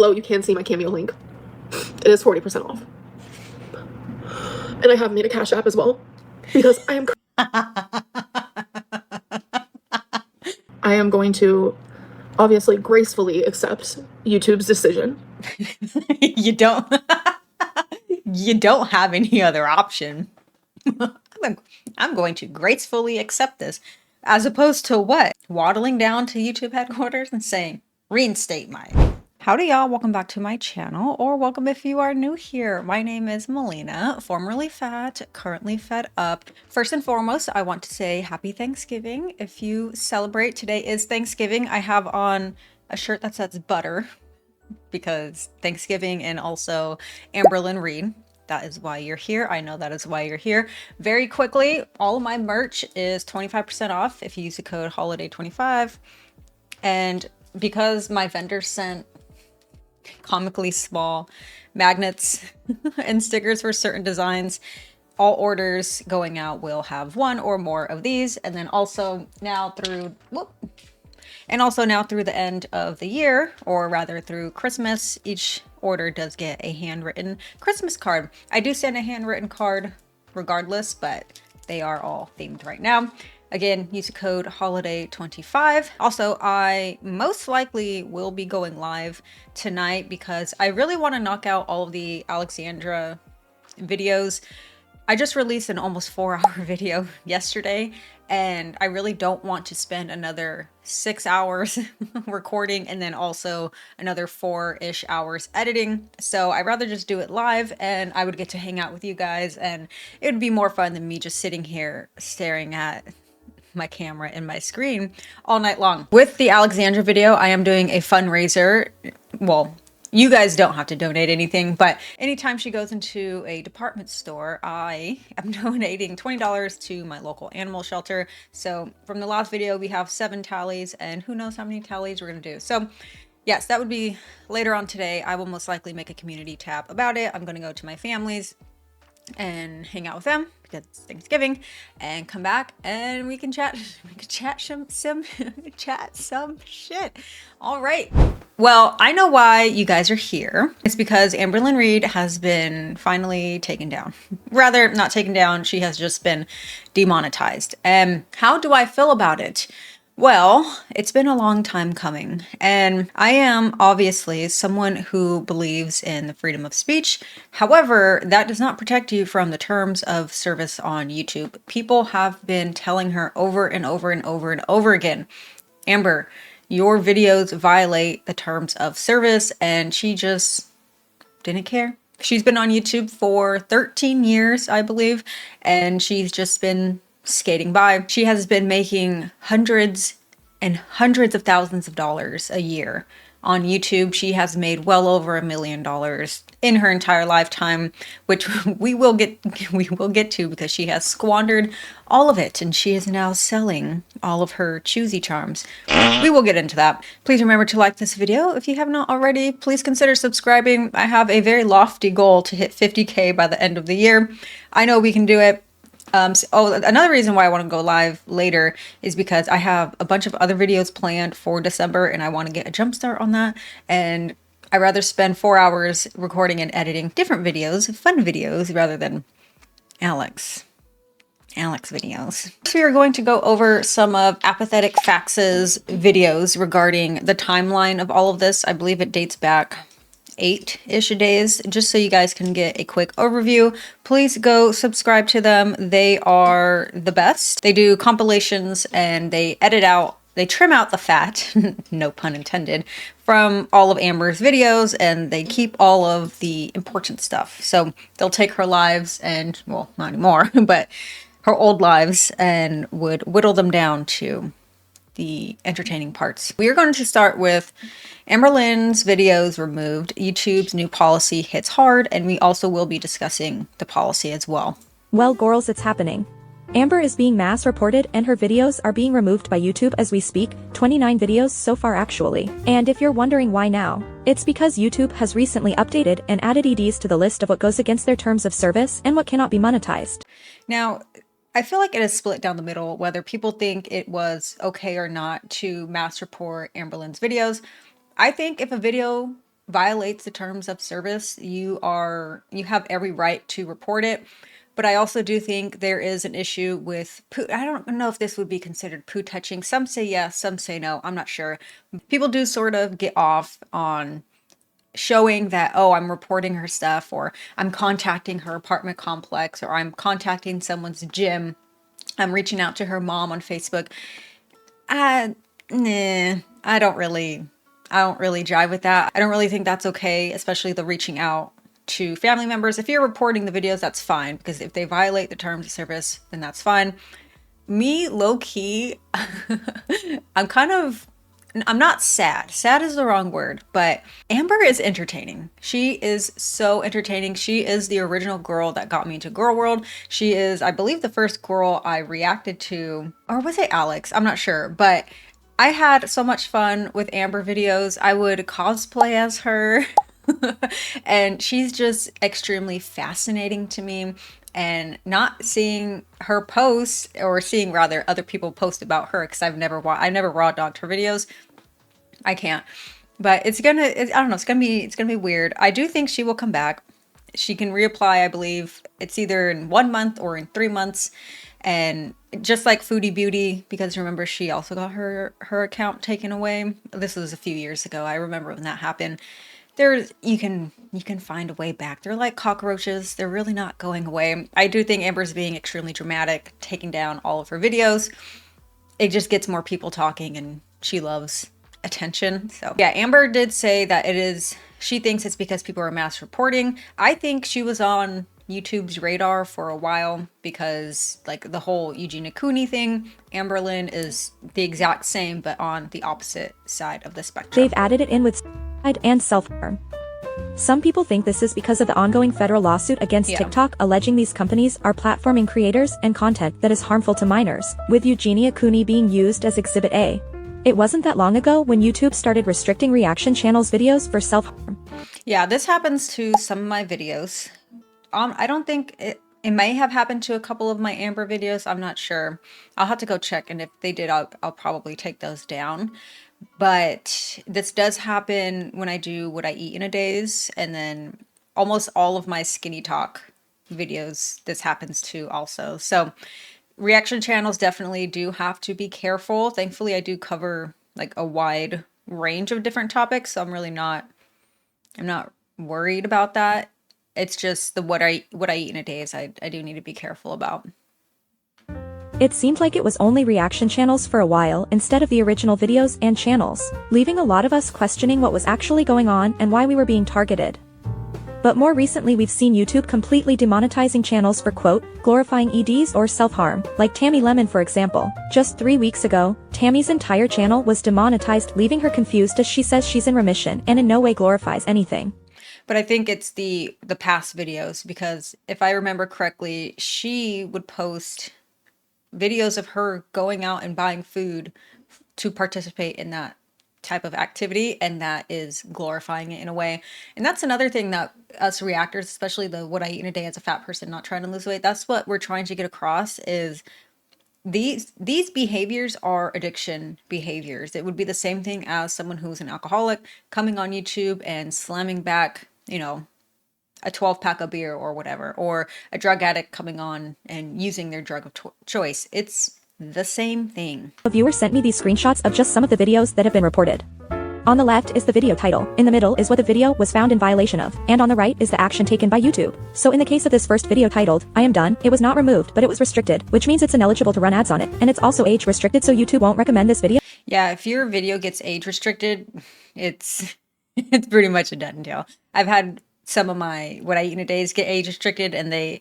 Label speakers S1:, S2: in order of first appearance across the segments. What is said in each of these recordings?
S1: Below you can see my Cameo link. It is 40% off. And I have made a Cash App as well because I am going to obviously gracefully accept YouTube's decision.
S2: You don't have any other option. I'm going to gracefully accept this, as opposed to what? Waddling down to YouTube headquarters and saying, reinstate my. Howdy y'all, welcome back to my channel, or welcome if you are new here. My name is Melina, formerly fat, currently fed up. First and foremost, I want to say happy Thanksgiving. If you celebrate, today is Thanksgiving. I have on a shirt that says butter because Thanksgiving, and also Amberlynn Reid. That is why you're here. I know that is why you're here. Very quickly, all of my merch is 25% off if you use the code holiday25. And because my vendor sent comically small magnets and stickers for certain designs, all orders going out will have one or more of these. And then also now through the end of the year, or rather through Christmas, each order does get a handwritten Christmas card. I do send a handwritten card regardless, but they are all themed right now. Again, use the code holiday25. Also, I most likely will be going live tonight because I really want to knock out all of the Alexandra videos. I just released an almost 4-hour video yesterday, and I really don't want to spend another 6 hours recording and then also another 4-ish hours editing. So I'd rather just do it live, and I would get to hang out with you guys, and it would be more fun than me just sitting here staring at my camera and my screen all night long. With the Alexandra video, I am doing a fundraiser. Well, you guys don't have to donate anything, but anytime she goes into a department store, I am donating $20 to my local animal shelter. So from the last video, we have 7 tallies, and who knows how many tallies we're gonna do. So yes, that would be later on today. I will most likely make a community tab about it. I'm gonna go to my family's and hang out with them because it's Thanksgiving, and come back and we can chat some shit. All right. Well, I know why you guys are here. It's because Amberlynn Reid has been finally taken down. Rather, not taken down, she has just been demonetized. And how do I feel about it? Well, it's been a long time coming, and I am obviously someone who believes in the freedom of speech. However, that does not protect you from the terms of service on YouTube. People have been telling her over and over and over and over again, Amber, your videos violate the terms of service, and she just didn't care. She's been on YouTube for 13 years, I believe, and she's just been skating by. She has been making hundreds and hundreds of thousands of dollars a year on YouTube. She has made well over $1 million in her entire lifetime, which we will get to because she has squandered all of it, and she is now selling all of her choosy charms. We will get into that. Please remember to like this video if you have not already. Please consider subscribing. I have a very lofty goal to hit 50K by the end of the year. I know we can do it. Another reason why I want to go live later is because I have a bunch of other videos planned for December, and I want to get a jump start on that. And I'd rather spend 4 hours recording and editing different videos, fun videos, rather than Alex videos. So we are going to go over some of Apathetic Fax's videos regarding the timeline of all of this. I believe it dates back 8-ish days, just so you guys can get a quick overview. Please go subscribe to them. They are the best. They do compilations, and they trim out the fat, no pun intended, from all of Amber's videos, and they keep all of the important stuff. So they'll take her lives and, well, not anymore, but her old lives, and would whittle them down to the entertaining parts. We are going to start with Amberlynn's videos removed. YouTube's new policy hits hard, and we also will be discussing the policy as well.
S3: Well, girls, it's happening. Amber is being mass reported, and her videos are being removed by YouTube as we speak. 29 videos so far, actually. And if you're wondering why now, it's because YouTube has recently updated and added EDs to the list of what goes against their terms of service and what cannot be monetized.
S2: Now, I feel like it is split down the middle whether people think it was okay or not to mass report Amberlynn's videos. I think if a video violates the terms of service, you have every right to report it. But I also do think there is an issue with poo. I don't know if this would be considered poo touching. Some say yes, some say no. I'm not sure. People do sort of get off on showing that, oh, I'm reporting her stuff, or I'm contacting her apartment complex, or I'm contacting someone's gym. I'm reaching out to her mom on Facebook. Nah, I don't really jive with that. I don't really think that's okay, especially the reaching out to family members. If you're reporting the videos, that's fine, because if they violate the terms of service, then that's fine. Me, low key, I'm not sad. Sad is the wrong word, but Amber is entertaining. She is so entertaining. She is the original girl that got me into Girl World. She is, I believe, the first girl I reacted to, or was it Alex? I'm not sure, but I had so much fun with Amber videos. I would cosplay as her. And she's just extremely fascinating to me, and not seeing her post, or seeing rather other people post about her, because I never raw dogged her videos. I can't, but I don't know, it's gonna be weird. I do think she will come back. She can reapply, I believe it's either in 1 month or in 3 months. And just like Foodie Beauty, because remember, she also got her account taken away. This was a few years ago. I remember when that happened. You can find a way back. They're like cockroaches. They're really not going away. I do think Amber's being extremely dramatic, taking down all of her videos. It just gets more people talking, and she loves attention. So yeah, Amber did say that she thinks it's because people are mass reporting. I think she was on YouTube's radar for a while, because like the whole Eugenia Cooney thing, Amberlynn is the exact same, but on the opposite side of the spectrum.
S3: They've added it in with suicide and self-harm. Some people think this is because of the ongoing federal lawsuit against TikTok, alleging these companies are platforming creators and content that is harmful to minors, with Eugenia Cooney being used as Exhibit A. It wasn't that long ago when YouTube started restricting reaction channels' videos for self-harm.
S2: Yeah, this happens to some of my videos. I don't think it may have happened to a couple of my Amber videos. I'm not sure. I'll have to go check, and if they did, I'll probably take those down. But this does happen when I do what I eat in a days, and then almost all of my skinny talk videos, this happens to also. So reaction channels definitely do have to be careful. Thankfully, I do cover like a wide range of different topics, so I'm not worried about that. It's just what I eat in a days, I do need to be careful about.
S3: It seemed like it was only reaction channels for a while instead of the original videos and channels, leaving a lot of us questioning what was actually going on and why we were being targeted. But more recently, we've seen YouTube completely demonetizing channels for, quote, glorifying EDs or self-harm, like Tammy Lemon for example. Just 3 weeks ago, Tammy's entire channel was demonetized, leaving her confused as she says she's in remission and in no way glorifies anything.
S2: But I think it's the past videos, because if I remember correctly, she would post videos of her going out and buying food to participate in that type of activity, and that is glorifying it in a way. And that's another thing that us reactors, especially the what I eat in a day as a fat person not trying to lose weight, that's what we're trying to get across, is these behaviors are addiction behaviors. It would be the same thing as someone who's an alcoholic coming on YouTube and slamming back, you know, a 12-pack of beer or whatever, or a drug addict coming on and using their drug of choice. It's the same thing.
S3: A viewer sent me these screenshots of just some of the videos that have been reported. On the left is the video title, in the middle is what the video was found in violation of, and on the right is the action taken by YouTube. So in the case of this first video titled, I am done, it was not removed, but it was restricted, which means it's ineligible to run ads on it, and it's also age restricted, so YouTube won't recommend this video.
S2: Yeah, if your video gets age restricted, it's pretty much a done deal. I've had some of my what I eat in a days get age restricted, and they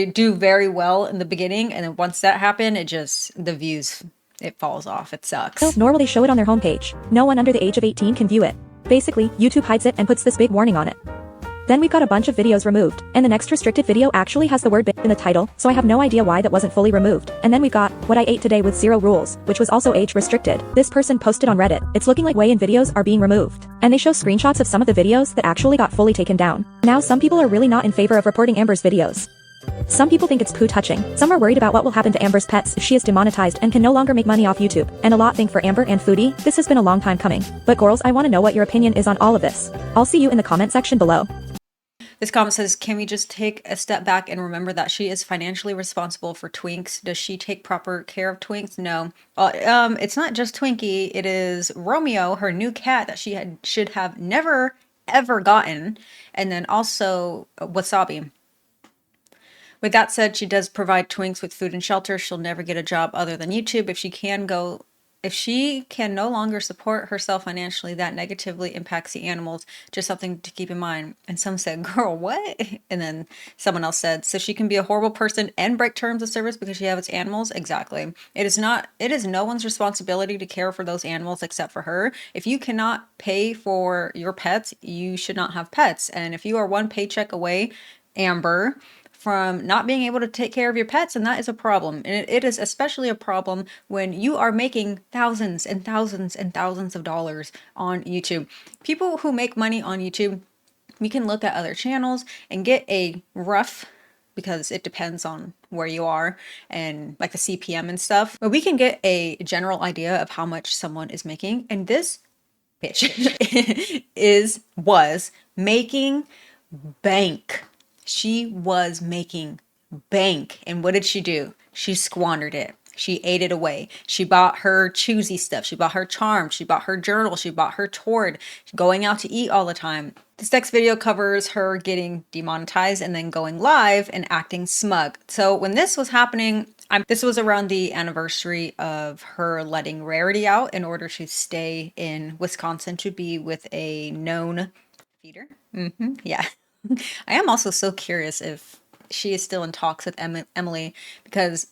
S2: do very well in the beginning, and then once that happens, the views, it falls off. It sucks.
S3: Nor will they show it on their homepage. No one under the age of 18 can view it. Basically, YouTube hides it and puts this big warning on it. Then we've got a bunch of videos removed, and the next restricted video actually has the word "bitch" in the title, so I have no idea why that wasn't fully removed. And then we've got what I ate today with 0 rules, which was also age restricted. This person posted on Reddit, it's looking like weigh-in videos are being removed. And they show screenshots of some of the videos that actually got fully taken down. Now some people are really not in favor of reporting Amber's videos. Some people think it's poo touching, some are worried about what will happen to Amber's pets if she is demonetized and can no longer make money off YouTube, and a lot think for Amber and Foodie, this has been a long time coming. But girls, I want to know what your opinion is on all of this. I'll see you in the comment section below.
S2: This comment says, can we just take a step back and remember that she is financially responsible for Twinks? Does she take proper care of Twinks? No. Well, it's not just Twinkie. It is Romeo, her new cat that she should have never, ever gotten. And then also Wasabi. With that said, she does provide Twinks with food and shelter. She'll never get a job other than YouTube. If she can no longer support herself financially, that negatively impacts the animals. Just something to keep in mind. And some said, girl, what? And then someone else said, so she can be a horrible person and break terms of service because she has animals? Exactly. It is no one's responsibility to care for those animals except for her. If you cannot pay for your pets, you should not have pets. And if you are one paycheck away, Amber, from not being able to take care of your pets, and that is a problem. And it is especially a problem when you are making thousands and thousands and thousands of dollars on YouTube. People who make money on YouTube, we can look at other channels and get a rough, because it depends on where you are and like the CPM and stuff, but we can get a general idea of how much someone is making. And this bitch was making bank. She was making bank. And what did she do? She squandered it. She ate it away. She bought her choosy stuff. She bought her charm. She bought her journal. She bought her toward, going out to eat all the time. This next video covers her getting demonetized and then going live and acting smug. So when this was happening, this was around the anniversary of her letting Rarity out in order to stay in Wisconsin to be with a known feeder. Yeah. I am also so curious if she is still in talks with Emily, because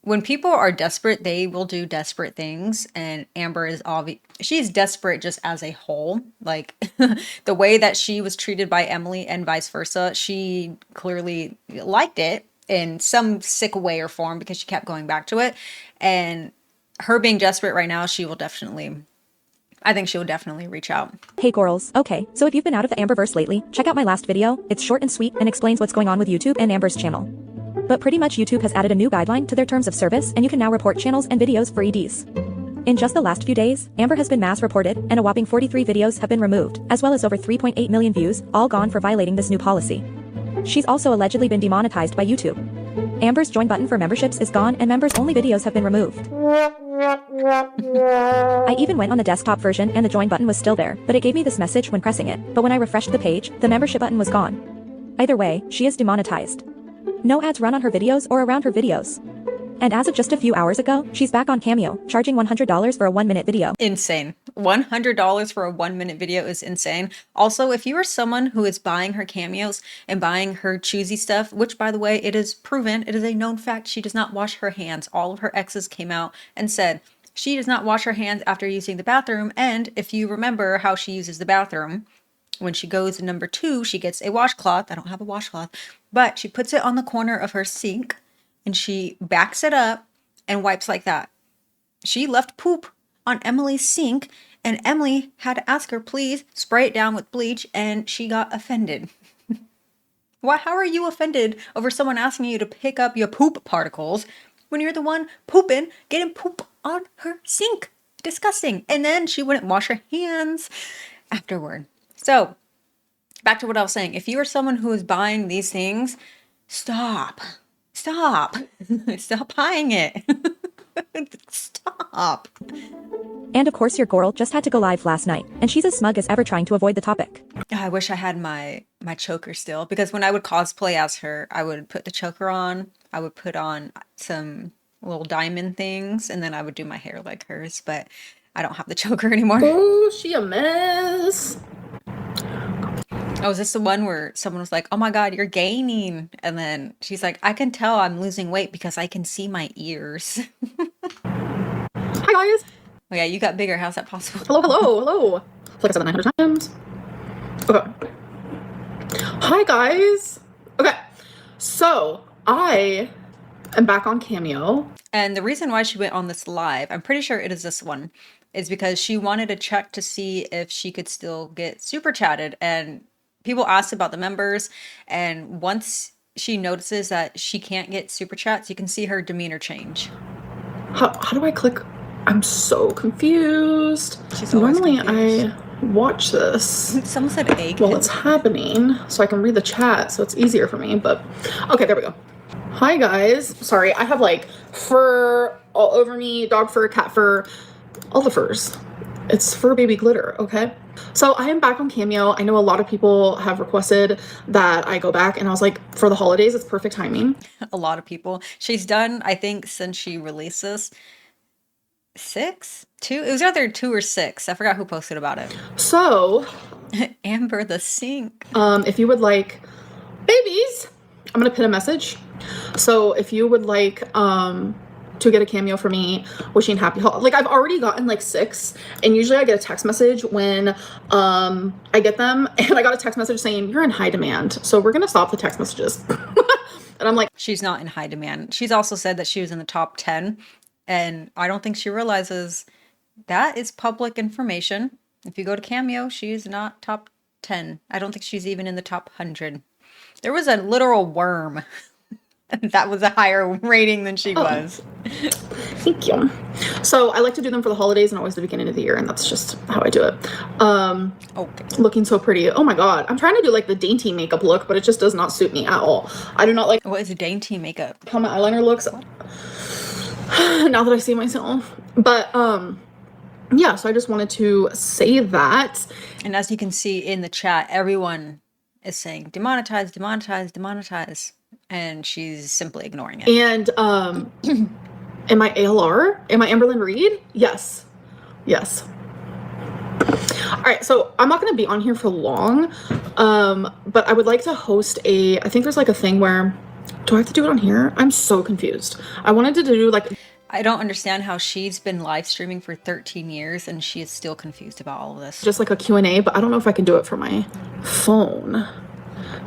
S2: when people are desperate, they will do desperate things. And Amber is she's desperate just as a whole. Like the way that she was treated by Emily and vice versa, she clearly liked it in some sick way or form because she kept going back to it. And her being desperate right now, I think she will definitely reach out.
S3: Hey girls, okay, so if you've been out of the Amberverse lately, check out my last video. It's short and sweet and explains what's going on with YouTube and Amber's channel. But pretty much YouTube has added a new guideline to their terms of service, and you can now report channels and videos for EDs. In just the last few days, Amber has been mass reported, and a whopping 43 videos have been removed, as well as over 3.8 million views, all gone for violating this new policy. She's also allegedly been demonetized by YouTube. Amber's join button for memberships is gone, and members only videos have been removed. I even went on the desktop version and the join button was still there, but it gave me this message when pressing it. But when I refreshed the page, the membership button was gone. Either way, she is demonetized. No ads run on her videos or around her videos. And as of just a few hours ago, she's back on Cameo, charging $100 for a 1-minute video.
S2: Insane. $100 for a 1-minute video is insane. Also, if you are someone who is buying her cameos and buying her choosy stuff, which by the way, it is proven, it is a known fact, she does not wash her hands. All of her exes came out and said she does not wash her hands after using the bathroom. And if you remember how she uses the bathroom, when she goes to number 2, she gets a washcloth. I don't have a washcloth, but she puts it on the corner of her sink and she backs it up and wipes like that. She left poop on Emily's sink and Emily had to ask her, please spray it down with bleach, and she got offended. How are you offended over someone asking you to pick up your poop particles when you're the one pooping, getting poop on her sink? Disgusting. And then she wouldn't wash her hands afterward. So back to what I was saying. If you are someone who is buying these things, stop. Stop buying it. Stop.
S3: And of course your girl just had to go live last night, and she's as smug as ever trying to avoid the topic.
S2: I wish I had my choker still, because when I would cosplay as her, I would put the choker on, I would put on some little diamond things, and then I would do my hair like hers, but I don't have the choker anymore.
S1: Oh, she a mess.
S2: Oh, is this the one where someone was like, oh my God, you're gaining? And then she's like, I can tell I'm losing weight because I can see my ears.
S1: Hi, guys.
S2: Oh yeah, you got bigger. How's that possible?
S1: Hello. I feel like I said that 900 times. Okay. Hi, guys. Okay. So, I am back on Cameo.
S2: And the reason why she went on this live, I'm pretty sure it is this one, is because she wanted to check to see if she could still get super chatted. And people asked about the members. And once she notices that she can't get super chats. You can see her demeanor change.
S1: How do I click? I'm so confused.
S2: She's always
S1: Normally
S2: confused.
S1: I watch this
S2: Someone said egg.
S1: while it's happening so I can read the chat, so it's easier for me, but okay, there we go. Hi guys. Sorry, I have like fur all over me, dog fur, cat fur, all the furs. It's fur baby glitter, okay? So I am back on Cameo. I know a lot of people have requested that I go back, and I was like, for the holidays, it's perfect timing.
S2: A lot of people. She's done, I think, since she released this, 6? 2? It was either 2 or 6. I forgot who posted about it.
S1: So
S2: Amber the Sink.
S1: if you would like babies, I'm gonna pin a message. So if you would like to get a cameo for me wishing happy like I've already gotten like 6, and usually I get a text message when I get them, and I got a text message saying you're in high demand, so we're gonna stop the text messages. And I'm like,
S2: she's not in high demand. She's also said that she was in the top 10, and I don't think she realizes that is public information. If you go to Cameo, she's not top 10. I don't think she's even in the top 100. There was a literal worm that was a higher rating than she was.
S1: Thank you. So I like to do them for the holidays and always the beginning of the year, and that's just how I do it.
S2: Okay.
S1: Looking so pretty. Oh my god. I'm trying to do like the dainty makeup look, but it just does not suit me at all. I do not like
S2: What is dainty makeup?
S1: how my eyeliner looks now that I see myself. But yeah, so I just wanted to say that.
S2: And as you can see in the chat, everyone is saying demonetize, demonetize, demonetize. And she's simply ignoring it.
S1: And am I ALR? Am I Amberlynn Reid? Yes. Yes. All right, so I'm not going to be on here for long, but I would like to host I think there's like a thing where, do I have to do it on here? I'm so confused. I wanted to do like,
S2: I don't understand how she's been live streaming for 13 years and she is still confused about all of this.
S1: just like a Q&A, but I don't know if I can do it for my phone,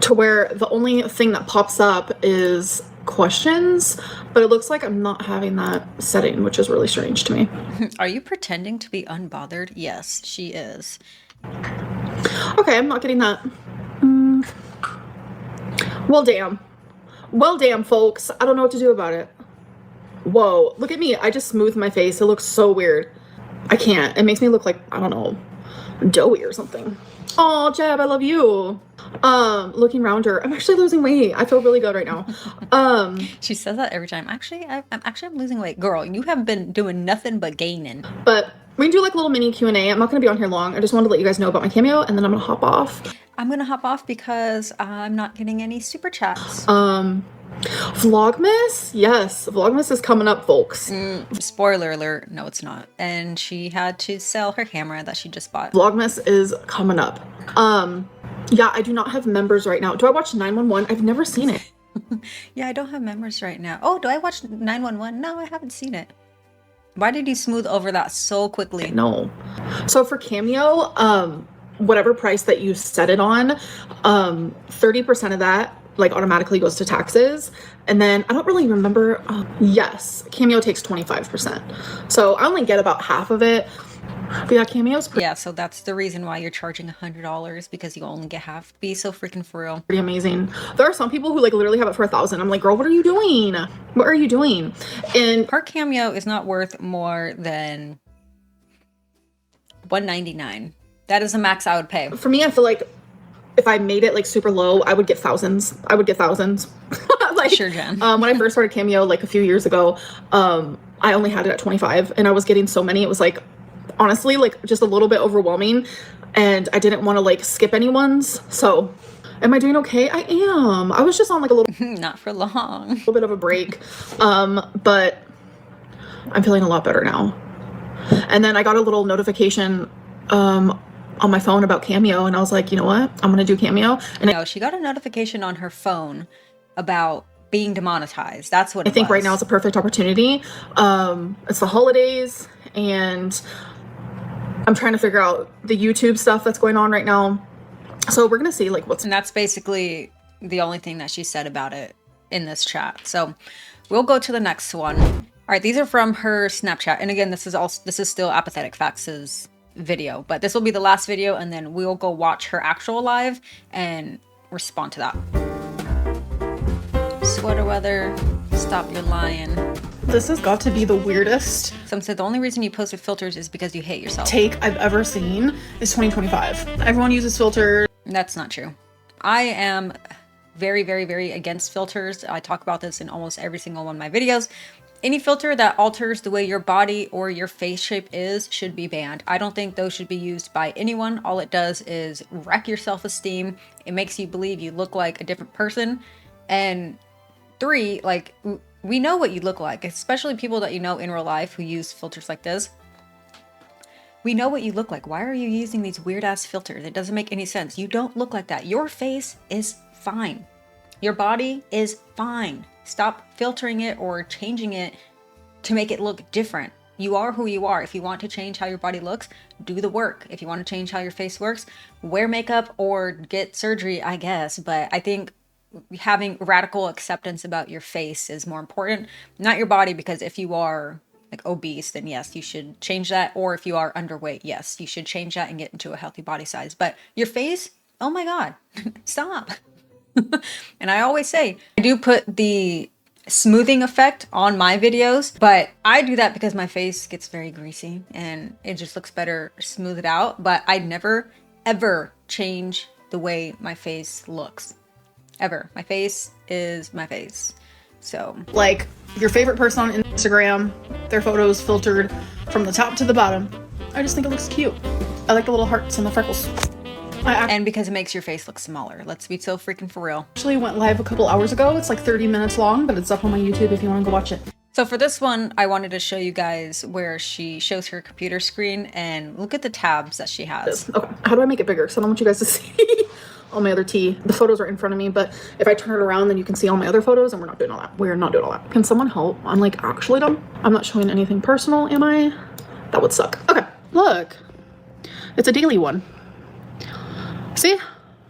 S1: to where the only thing that pops up is questions, but it looks like I'm not having that setting, which is really strange to me.
S2: Are you pretending to be unbothered? Yes, she is.
S1: Okay, I'm not getting that. Well, damn. Well, damn, folks. I don't know what to do about it. Whoa, look at me. I just smoothed my face. It looks so weird. I can't. It makes me look like, I don't know, doughy or something. Oh, Jeb, I love you. Looking rounder. I'm actually losing weight. I feel really good right now.
S2: She says that every time. I'm losing weight. Girl, you have been doing nothing but gaining.
S1: But we can do like a little mini Q&A. I'm not going to be on here long. I just wanted to let you guys know about my cameo, and then I'm going to hop off.
S2: I'm going to hop off because I'm not getting any super chats.
S1: Vlogmas? Yes, Vlogmas is coming up, folks.
S2: Spoiler alert, no it's not. And she had to sell her camera that she just bought.
S1: Vlogmas is coming up. Yeah, I do not have members right now. Do I watch 911? I've never seen it.
S2: Yeah, I don't have members right now. Oh, do I watch 911? No, I haven't seen it. Why did you smooth over that so quickly?
S1: No. So for Cameo, whatever price that you set it on, 30% of that like automatically goes to taxes. And then I don't really remember. Yes, Cameo takes 25%. So I only get about half of it. But yeah, Cameo's
S2: Yeah, so that's the reason why you're charging $100, because you only get half. Be so freaking for real.
S1: pretty amazing. There are some people who like literally have it for 1,000. I'm like, girl, what are you doing? What are you doing? And
S2: Her cameo is not worth more than $199. That is the max I would pay.
S1: for me, I feel like if I made it like super low, I would get thousands. I would get thousands. Like,
S2: Sure, Jen.
S1: When I first started Cameo like a few years ago, I only had it at 25, and I was getting so many. It was like, honestly, like just a little bit overwhelming, and I didn't want to like skip anyone's. So am I doing okay? I am. I was just on like a little
S2: Not for long.
S1: bit of a break, but I'm feeling a lot better now. And then I got a little notification on my phone about Cameo, and I was like, you know what, I'm gonna do Cameo. And
S2: No, she got a notification on her phone about being demonetized. That's what
S1: I think right now is a perfect opportunity. It's the holidays, and I'm trying to figure out the YouTube stuff that's going on right now. So we're gonna see like what's.
S2: And that's basically the only thing that she said about it in this chat. So we'll go to the next one. All right, these are from her Snapchat. And again, this is still Apathetic Facts' video, but this will be the last video, and then we'll go watch her actual live and respond to that. sweater weather. Stop your lying.
S1: This has got to be the weirdest
S2: Some said the only reason you posted filters is because you hate yourself.
S1: take I've ever seen is 2025. Everyone uses filters.
S2: That's not true. I am very, very, very against filters. I talk about this in almost every single one of my videos. Any filter that alters the way your body or your face shape is should be banned. I don't think those should be used by anyone. All it does is wreck your self-esteem. It makes you believe you look like a different person. And 3, like, we know what you look like, especially people that you know in real life who use filters like this. We know what you look like. Why are you using these weird ass filters? It doesn't make any sense. You don't look like that. Your face is fine. Your body is fine. Stop filtering it or changing it to make it look different. You are who you are. If you want to change how your body looks, do the work. If you want to change how your face works, wear makeup or get surgery, I guess. But I think having radical acceptance about your face is more important, not your body, because if you are like obese, then yes, you should change that. Or if you are underweight, yes, you should change that and get into a healthy body size. But your face, oh my God, stop. And I always say, I do put the smoothing effect on my videos, but I do that because my face gets very greasy and it just looks better smoothed out. But I'd never, ever change the way my face looks. Ever. My face is my face. So,
S1: Like your favorite person on Instagram, their photos filtered from the top to the bottom. I just think it looks cute. I like the little hearts and the freckles. I
S2: and because it makes your face look smaller. Let's be so freaking for real.
S1: actually went live a couple hours ago. It's like 30 minutes long, but it's up on my YouTube if you want to go watch it.
S2: So for this one, I wanted to show you guys where she shows her computer screen and look at the tabs that she has.
S1: Okay, how do I make it bigger? So I don't want you guys to see all my other tea. The photos are in front of me, but if I turn it around, then you can see all my other photos, and we're not doing all that. We're not doing all that. Can someone help? I'm like actually dumb. I'm not showing anything personal, am I? That would suck. Okay, look. It's a daily one. See?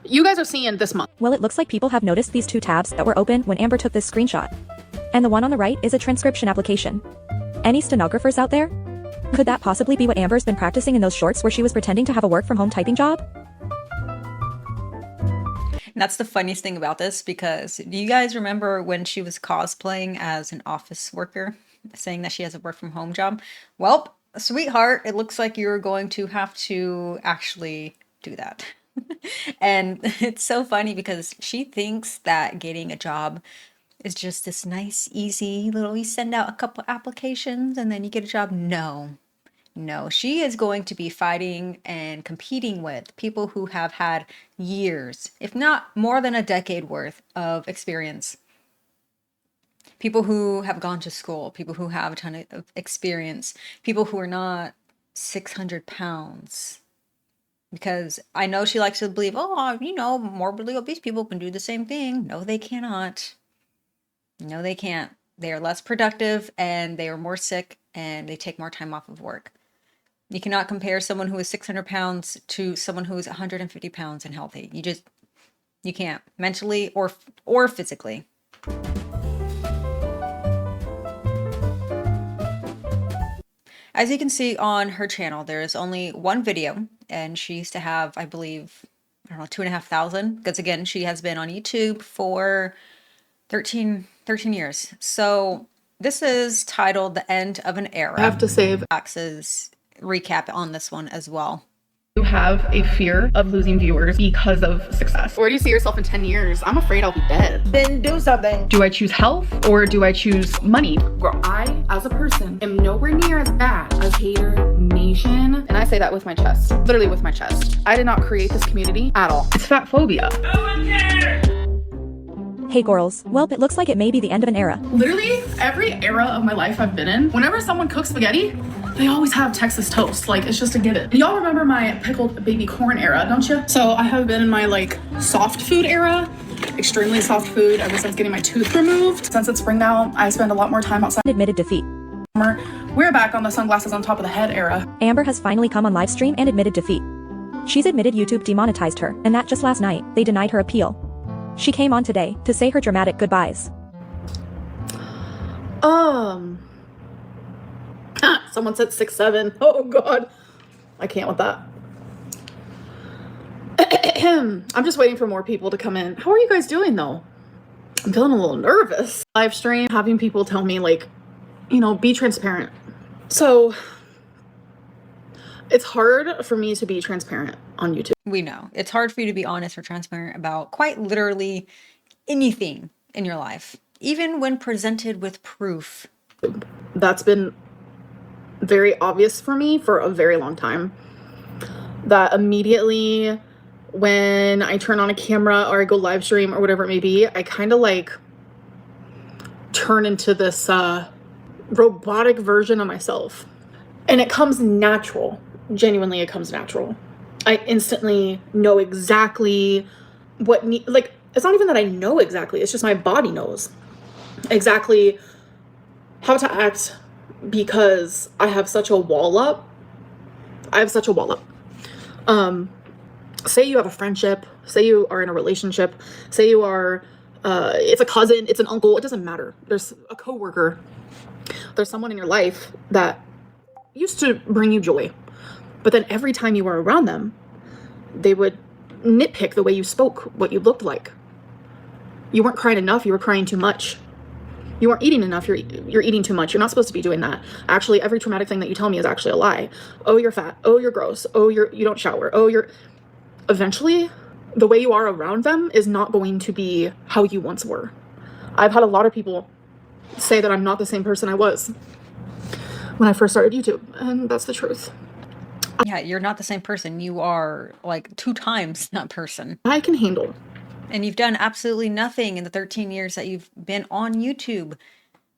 S1: You guys are seeing this month.
S3: Well, it looks like people have noticed these 2 tabs that were open when Amber took this screenshot. And the one on the right is a transcription application. Any stenographers out there? Could that possibly be what Amber's been practicing in those shorts where she was pretending to have a work from home typing job?
S2: And that's the funniest thing about this, because do you guys remember when she was cosplaying as an office worker, saying that she has a work from home job? Well, sweetheart, it looks like you're going to have to actually do that. And it's so funny because she thinks that getting a job is just this nice, easy little, you send out a couple applications and then you get a job. No, she is going to be fighting and competing with people who have had years, if not more than a decade worth of experience. People who have gone to school, people who have a ton of experience, people who are not 600 pounds. Because I know she likes to believe, oh, you know, morbidly obese people can do the same thing. No, they cannot. No, they can't. They are less productive and they are more sick and they take more time off of work. You cannot compare someone who is 600 pounds to someone who is 150 pounds and healthy. You can't, mentally or physically. As you can see on her channel, there is only one video, and she used to have, I believe, I don't know, 2,500, because again, she has been on YouTube for 13 years. So this is titled The End of an Era.
S1: I have to save
S2: Axe's recap on this one as well.
S1: You have a fear of losing viewers because of success. Where do you see yourself in 10 years? I'm afraid I'll be dead.
S4: Then do something.
S1: Do I choose health or do I choose money? Girl, I, as a person, am nowhere near as bad as hater nation. And I say that with my chest. Literally with my chest. I did not create this community at all. It's fat phobia. No one cares!
S3: Hey girls, well, it looks like it may be the end of an era.
S1: Literally, every era of my life I've been in, whenever someone cooks spaghetti, they always have Texas toast. Like, it's just a given. Y'all remember my pickled baby corn era, don't you? So I have been in my, like, soft food era, extremely soft food ever since getting my tooth removed. Since it's spring now, I spend a lot more time outside.
S3: Admitted defeat.
S1: We're back on the sunglasses on top of the head era.
S3: Amber has finally come on live stream and admitted defeat. She's admitted YouTube demonetized her, and that just last night, they denied her appeal. She came on today to say her dramatic goodbyes.
S1: Someone said 6'7". Oh God, I can't with that. I'm just waiting for more people to come in. How are you guys doing though? I'm feeling a little nervous. Live stream, having people tell me like, you know, be transparent. So it's hard for me to be transparent on YouTube.
S2: We know. It's hard for you to be honest or transparent about quite literally anything in your life, even when presented with proof.
S1: That's been very obvious for me for a very long time. That immediately when I turn on a camera or I go live stream or whatever it may be, I kind of like turn into this robotic version of myself. And it comes natural. Genuinely, it comes natural. I instantly know exactly what like, it's not even that I know exactly, it's just my body knows exactly how to act because I have such a wall up. Say you have a friendship, say you are in a relationship, say you are, it's a cousin, it's an uncle, it doesn't matter. There's a coworker, there's someone in your life that used to bring you joy. But then every time you were around them, they would nitpick the way you spoke, what you looked like. You weren't crying enough, you were crying too much. You weren't eating enough, you're eating too much. You're not supposed to be doing that. Actually, every traumatic thing that you tell me is actually a lie. Oh, you're fat. Oh, you're gross. Oh, you don't shower. Oh, you're... Eventually, the way you are around them is not going to be how you once were. I've had a lot of people say that I'm not the same person I was when I first started YouTube, and that's the truth.
S2: Yeah, you're not the same person. You are like 2 times that person.
S1: I can handle.
S2: And you've done absolutely nothing in the 13 years that you've been on YouTube.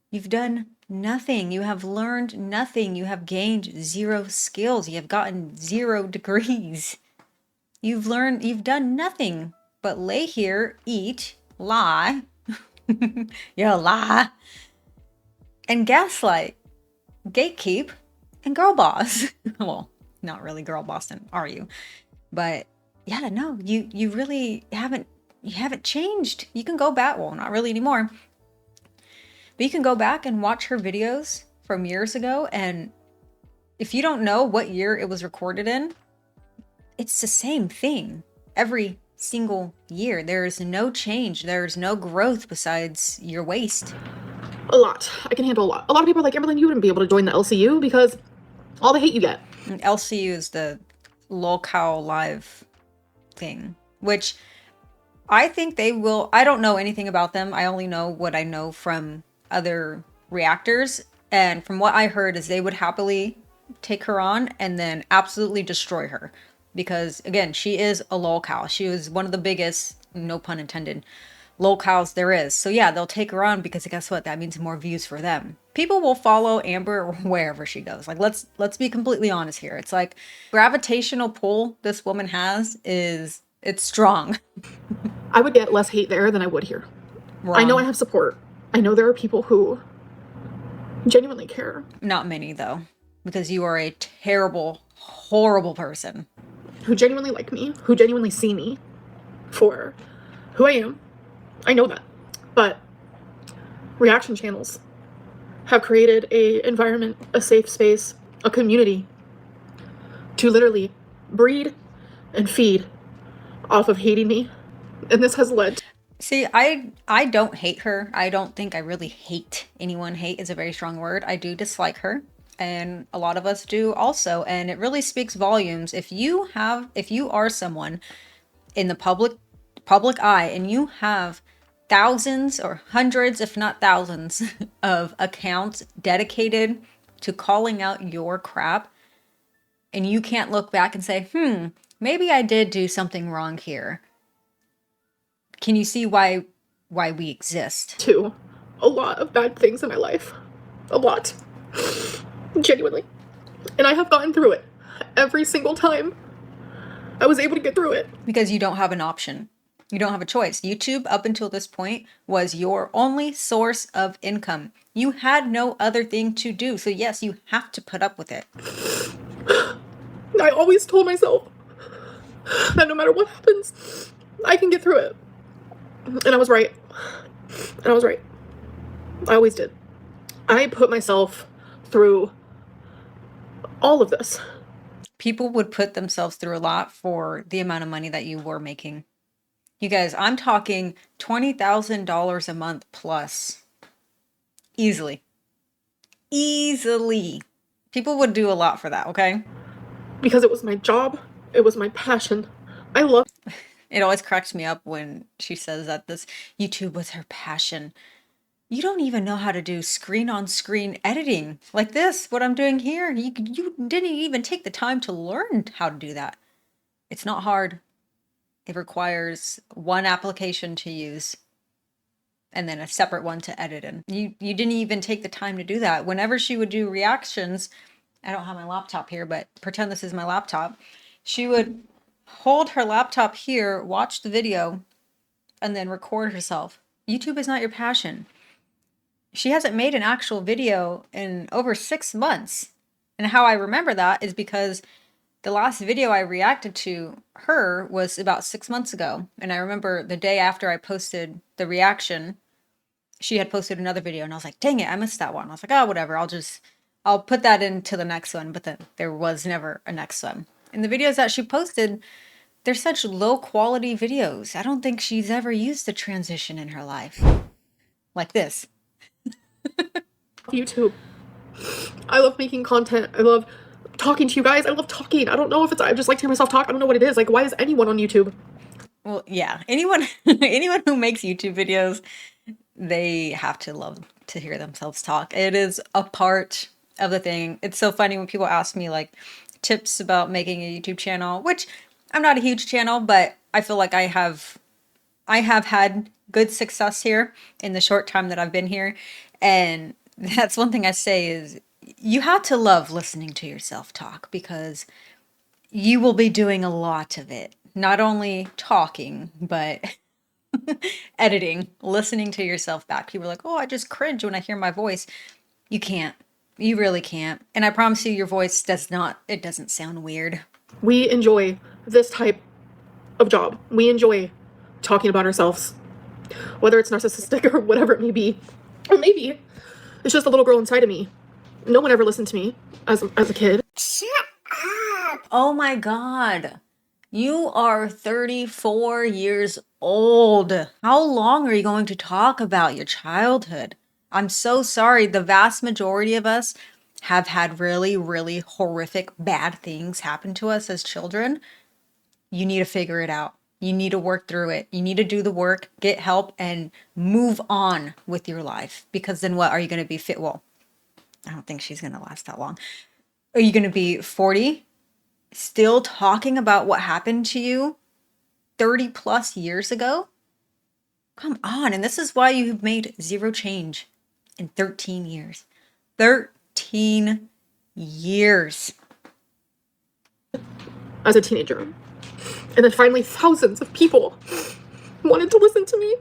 S2: You've done nothing. You have learned nothing. You have gained 0 skills. You have gotten 0 degrees. You've done nothing but lay here, eat, lie. You lie. And gaslight, gatekeep, and girl boss. Well, not really girl boss, are you? But yeah, no, you really haven't changed. You can go back, well, not really anymore. But you can go back and watch her videos from years ago, and if you don't know what year it was recorded in, it's the same thing every single year. There's no change. There's no growth besides your waist.
S1: A lot. I can handle a lot. A lot of people are like, Amberlynn, you wouldn't be able to join the LCU because all the hate you get.
S2: And LCU is the lolcow live thing, which I think they will. I don't know anything about them. I only know what I know from other reactors. And from what I heard is they would happily take her on and then absolutely destroy her. Because again, she is a lolcow. She was one of the biggest, no pun intended, lolcows there is. So yeah, they'll take her on because guess what? That means more views for them. People will follow Amber wherever she goes. Like, let's be completely honest here. It's like gravitational pull this woman has it's strong.
S1: I would get less hate there than I would here.
S2: Wrong.
S1: I know I have support. I know there are people who genuinely care.
S2: Not many though, because you are a terrible, horrible person.
S1: Who genuinely like me, who genuinely see me for who I am. I know that. But reaction channels have created a environment, a safe space, a community to literally breed and feed off of hating me. And this has led to...
S2: See, I don't hate her. I don't think I really hate anyone. Hate is a very strong word. I do dislike her. And a lot of us do also. And it really speaks volumes. If you are someone in the public eye and you have thousands or hundreds, if not thousands, of accounts dedicated to calling out your crap, and you can't look back and say, maybe I did do something wrong here. Can you see why we exist?
S1: To a lot of bad things in my life. A lot. Genuinely. And I have gotten through it. Every single time I was able to get through it.
S2: Because you don't have an option. You don't have a choice. YouTube, up until this point, was your only source of income. You had no other thing to do. So yes, you have to put up with it.
S1: I always told myself that no matter what happens, I can get through it. And I was right. I always did. I put myself through all of this.
S2: People would put themselves through a lot for the amount of money that you were making. You guys, I'm talking $20,000 a month plus. Easily. Easily. People would do a lot for that, okay?
S1: Because it was my job. It was my passion. I love
S2: It always cracks me up when she says that this YouTube was her passion. You don't even know how to do screen-on-screen editing like this, what I'm doing here. You didn't even take the time to learn how to do that. It's not hard. It requires one application to use and then a separate one to edit in. You didn't even take the time to do that. Whenever she would do reactions, I don't have my laptop here, but pretend this is my laptop. She would hold her laptop here, watch the video, and then record herself. YouTube is not your passion. She hasn't made an actual video in over 6 months. And how I remember that is because the last video I reacted to her was about 6 months ago. And I remember the day after I posted the reaction, she had posted another video and I was like, dang it, I missed that one. I was like, oh, whatever. I'll put that into the next one. But then there was never a next one. And the videos that she posted, they're such low quality videos. I don't think she's ever used a transition in her life. Like this.
S1: YouTube. I love making content. I love talking to you guys. I love talking. I don't know if it's, I just like to hear myself talk. I don't know what it is. Like, why is anyone on YouTube?
S2: Well, yeah. Anyone who makes YouTube videos, they have to love to hear themselves talk. It is a part of the thing. It's so funny when people ask me like tips about making a YouTube channel, which I'm not a huge channel, but I feel like I have had good success here in the short time that I've been here. And that's one thing I say is you have to love listening to yourself talk because you will be doing a lot of it. Not only talking, but editing, listening to yourself back. People are like, oh, I just cringe when I hear my voice. You can't. You really can't. And I promise you, your voice it doesn't sound weird.
S1: We enjoy this type of job. We enjoy talking about ourselves, whether it's narcissistic or whatever it may be. Or maybe it's just a little girl inside of me. No one ever listened to me as a kid.
S2: Oh my God. You are 34 years old. How long are you going to talk about your childhood? I'm so sorry. The vast majority of us have had really, really horrific, bad things happen to us as children. You need to figure it out. You need to work through it. You need to do the work, get help, and move on with your life. Because then what are you going to be fit? Well, I don't think she's going to last that long. Are you going to be 40? Still talking about what happened to you 30 plus years ago? Come on. And this is why you've made zero change in 13 years. 13 years.
S1: As a teenager. And then finally thousands of people wanted to listen to me.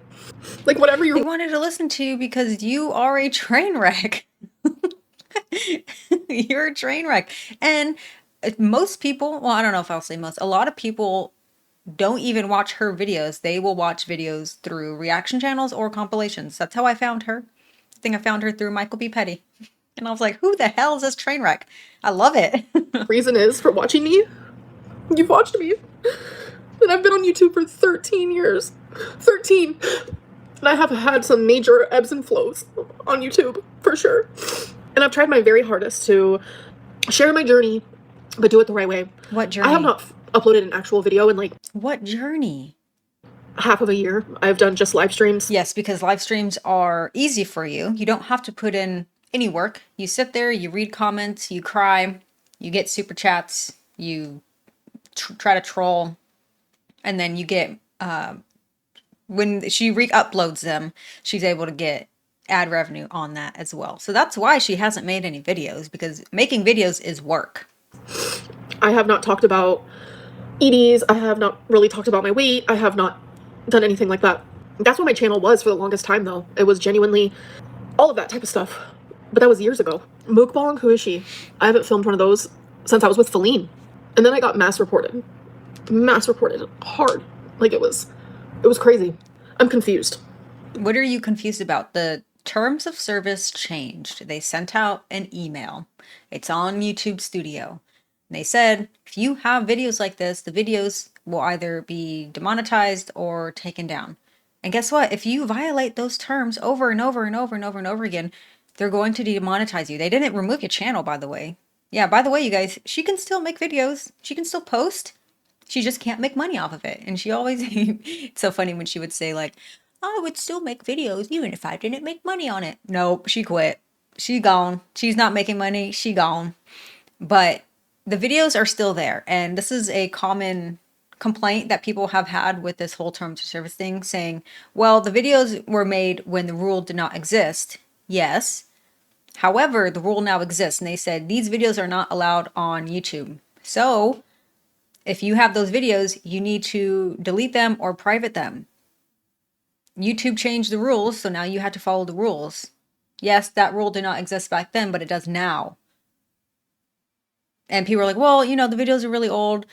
S1: Like whatever
S2: They wanted to listen to you because you are a train wreck. You're a train wreck. And most people, well, I don't know if I'll say most, a lot of people don't even watch her videos. They will watch videos through reaction channels or compilations. That's how I found her. I think I found her through Michael B. Petty. And I was like, who the hell is this train wreck? I love it.
S1: reason is for watching me. You've watched me. And I've been on YouTube for 13 years. 13. And I have had some major ebbs and flows on YouTube, for sure. And I've tried my very hardest to share my journey, but do it the right way.
S2: What journey?
S1: I have not uploaded an actual video in like
S2: What journey?
S1: half of a year. I've done just live streams.
S2: Yes, because live streams are easy for you. You don't have to put in any work. You sit there, you read comments, you cry, you get super chats, you try to troll, and then you get, when she re-uploads them, she's able to get ad revenue on that as well. So that's why she hasn't made any videos, because making videos is work.
S1: I have not talked about EDs. I have not really talked about my weight. I have not done anything like that. That's what my channel was for the longest time, though. It was genuinely all of that type of stuff. But that was years ago. Mukbang, who is she? I haven't filmed one of those since I was with Feline. And then I got mass reported hard. Like it was crazy. I'm confused.
S2: What are you confused about? The terms of service changed. They sent out an email. It's on YouTube Studio. They said, if you have videos like this, the videos will either be demonetized or taken down. And guess what? If you violate those terms over and over and over and over and over again, they're going to demonetize you. They didn't remove your channel, by the way. Yeah, by the way, you guys, she can still make videos. She can still post. She just can't make money off of it. And she always, it's so funny when she would say like, I would still make videos even if I didn't make money on it. Nope, she quit. She gone. She's not making money. She gone. But the videos are still there. And this is a common complaint that people have had with this whole terms of service thing, saying, well, the videos were made when the rule did not exist. Yes. However, the rule now exists. And they said these videos are not allowed on YouTube. So if you have those videos, you need to delete them or private them. YouTube changed the rules, so now you have to follow the rules. Yes, that rule did not exist back then, but it does now. And people are like, well, you know, the videos are really old.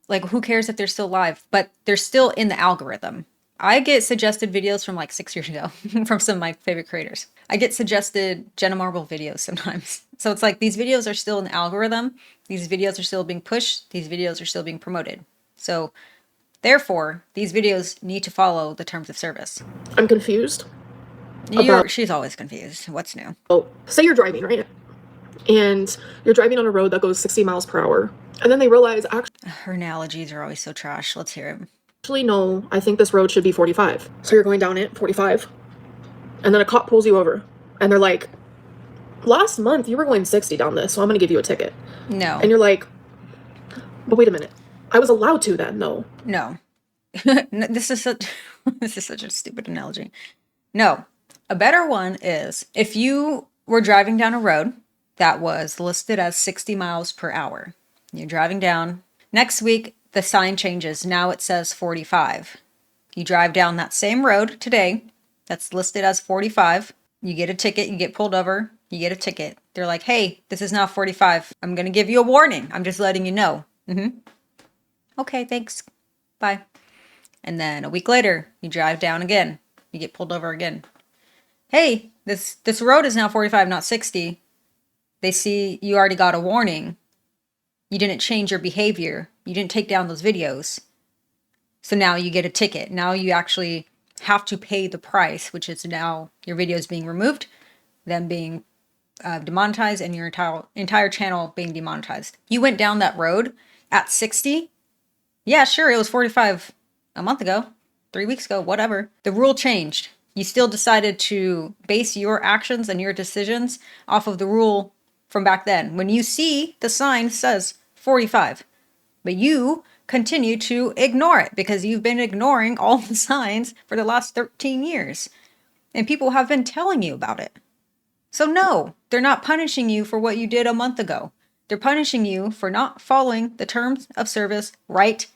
S2: Like, who cares if they're still live? But they're still in the algorithm. I get suggested videos from like 6 years ago from some of my favorite creators. I get suggested Jenna Marble videos sometimes. So it's like these videos are still in the algorithm. These videos are still being pushed. These videos are still being promoted. So therefore, these videos need to follow the terms of service.
S1: I'm confused.
S2: She's always confused. What's new?
S1: Oh, say you're driving, right? And you're driving on a road that goes 60 miles per hour. And then they realize,
S2: her analogies are always so trash. Let's hear it.
S1: actually, no, I think this road should be 45. So you're going down it, 45. And then a cop pulls you over. And they're like, last month you were going 60 down this, so I'm going to give you a ticket.
S2: No.
S1: And you're like, but wait a minute. I was allowed to then, no.
S2: No. This is such a stupid analogy. No. A better one is if you were driving down a road that was listed as 60 miles per hour. You're driving down. Next week, the sign changes. Now it says 45. You drive down that same road today that's listed as 45. You get a ticket. You get pulled over. You get a ticket. They're like, hey, this is now 45. I'm going to give you a warning. I'm just letting you know. Okay, thanks. Bye. And then a week later, you drive down again. You get pulled over again. Hey, this road is now 45, not 60. They see you already got a warning. You didn't change your behavior. You didn't take down those videos. So now you get a ticket. Now you actually have to pay the price, which is now your videos being removed, them being demonetized, and your entire channel being demonetized. You went down that road at 60. Yeah, sure, it was 45 a month ago, 3 weeks ago, whatever. The rule changed. You still decided to base your actions and your decisions off of the rule from back then. When you see the sign says 45, but you continue to ignore it because you've been ignoring all the signs for the last 13 years. And people have been telling you about it. So no, they're not punishing you for what you did a month ago. They're punishing you for not following the terms of service right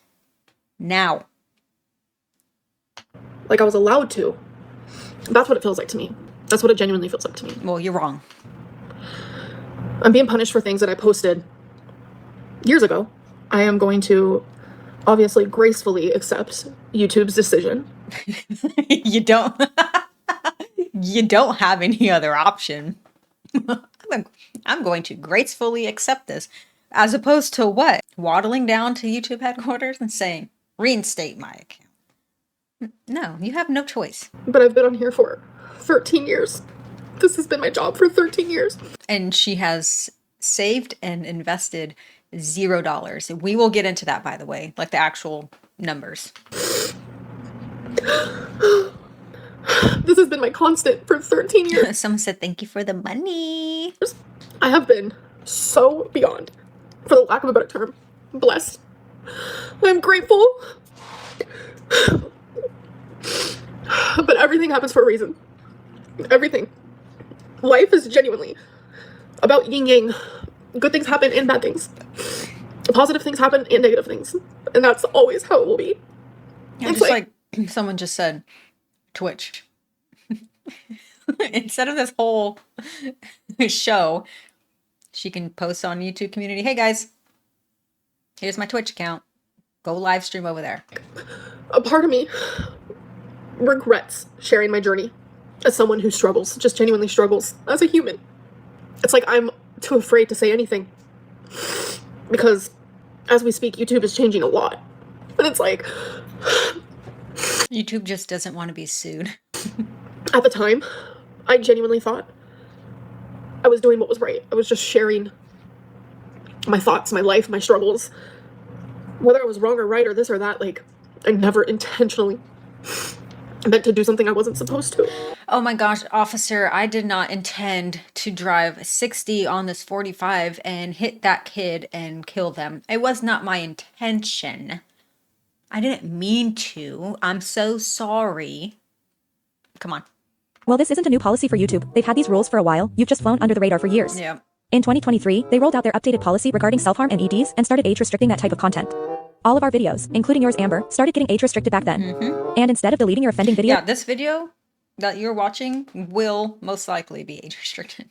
S2: now.
S1: Like I was allowed to. That's what it feels like to me. That's what it genuinely feels like to me.
S2: Well, you're wrong.
S1: I'm being punished for things that I posted years ago. I am going to obviously gracefully accept YouTube's decision.
S2: You don't have any other option. I'm going to gracefully accept this, as opposed to what? Waddling down to YouTube headquarters and saying, reinstate my account. No, you have no choice.
S1: But I've been on here for 13 years. This has been my job for 13 years.
S2: And she has saved and invested $0. We will get into that, by the way, like the actual numbers.
S1: This has been my constant for 13 years.
S2: Someone said, thank you for the money.
S1: I have been so beyond, for the lack of a better term, blessed. I'm grateful. But everything happens for a reason. Everything. Life is genuinely about yin yang. Good things happen and bad things. Positive things happen and negative things. And that's always how it will be.
S2: Yeah, just like someone just said, Twitch. Instead of this whole show, she can post on YouTube community. Hey guys, here's my Twitch account. Go live stream over there.
S1: A part of me regrets sharing my journey as someone who struggles, just genuinely struggles as a human. It's like I'm too afraid to say anything because as we speak, YouTube is changing a lot. And it's like,
S2: YouTube just doesn't want to be sued.
S1: at the time, I genuinely thought I was doing what was right. I was just sharing my thoughts, my life, my struggles. Whether I was wrong or right or this or that, like, I never intentionally meant to do something I wasn't supposed to.
S2: Oh my gosh, officer, I did not intend to drive 60 on this 45 and hit that kid and kill them. It was not my intention. I didn't mean to. I'm so sorry. Come on.
S3: Well, this isn't a new policy for YouTube. They've had these rules for a while. You've just flown under the radar for years.
S2: Yeah.
S3: In 2023, they rolled out their updated policy regarding self-harm and EDs and started age restricting that type of content. All of our videos, including yours, Amber, started getting age restricted back then. And instead of deleting your offending video...
S2: Yeah, this video that you're watching will most likely be age restricted.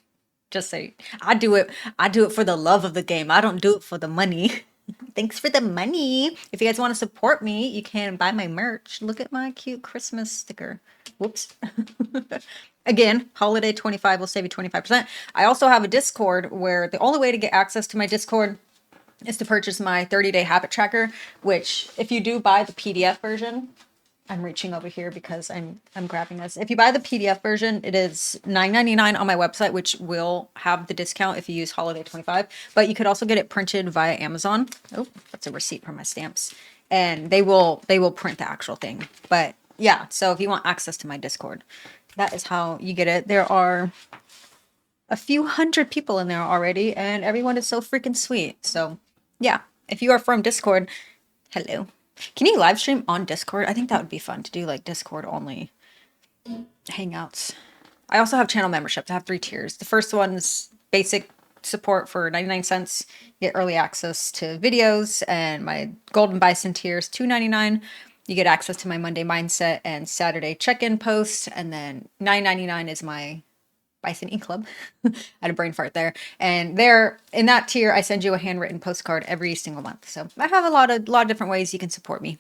S2: Just say, I do it for the love of the game. I don't do it for the money. Thanks for the money. If you guys want to support me, you can buy my merch. Look at my cute Christmas sticker. Whoops. Again, holiday 25 will save you 25%. I also have a Discord where the only way to get access to my Discord is to purchase my 30-day habit tracker, which if you do buy the PDF version, I'm reaching over here because I'm grabbing this. If you buy the PDF version, it is $9.99 on my website, which will have the discount if you use holiday 25, but you could also get it printed via Amazon. Oh, that's a receipt for my stamps. And they will print the actual thing. But yeah, so if you want access to my Discord, that is how you get it. There are a few hundred people in there already, and everyone is so freaking sweet. So yeah, if you are from Discord, hello. Can you live stream on Discord? I think that would be fun to do, like Discord only hangouts. I also have channel memberships. I have 3 tiers. The first one's basic support for 99 cents. You get early access to videos, and my Golden Bison tier is $2.99. You get access to my Monday mindset and Saturday check-in posts, and then $9.99 is my Bison E-Club. I had a brain fart there. And there, in that tier, I send you a handwritten postcard every single month. So I have a lot of different ways you can support me.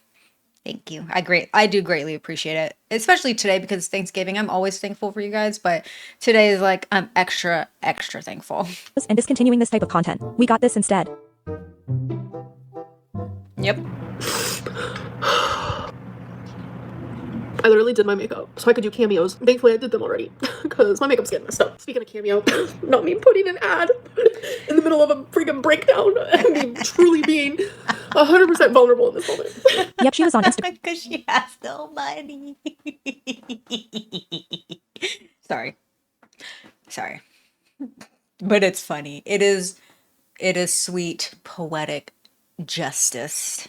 S2: Thank you. I do greatly appreciate it. Especially today because it's Thanksgiving. I'm always thankful for you guys, but today is like, I'm extra thankful.
S3: And discontinuing this type of content. We got this instead.
S2: Yep.
S1: I literally did my makeup so I could do cameos. Thankfully, I did them already because my makeup's getting messed up. Speaking of cameo, not me putting an ad in the middle of a freaking breakdown and me truly being 100% vulnerable in this moment.
S3: Yep, she was on Instagram.
S2: Because she has no money. Sorry. But it's funny. It is sweet, poetic justice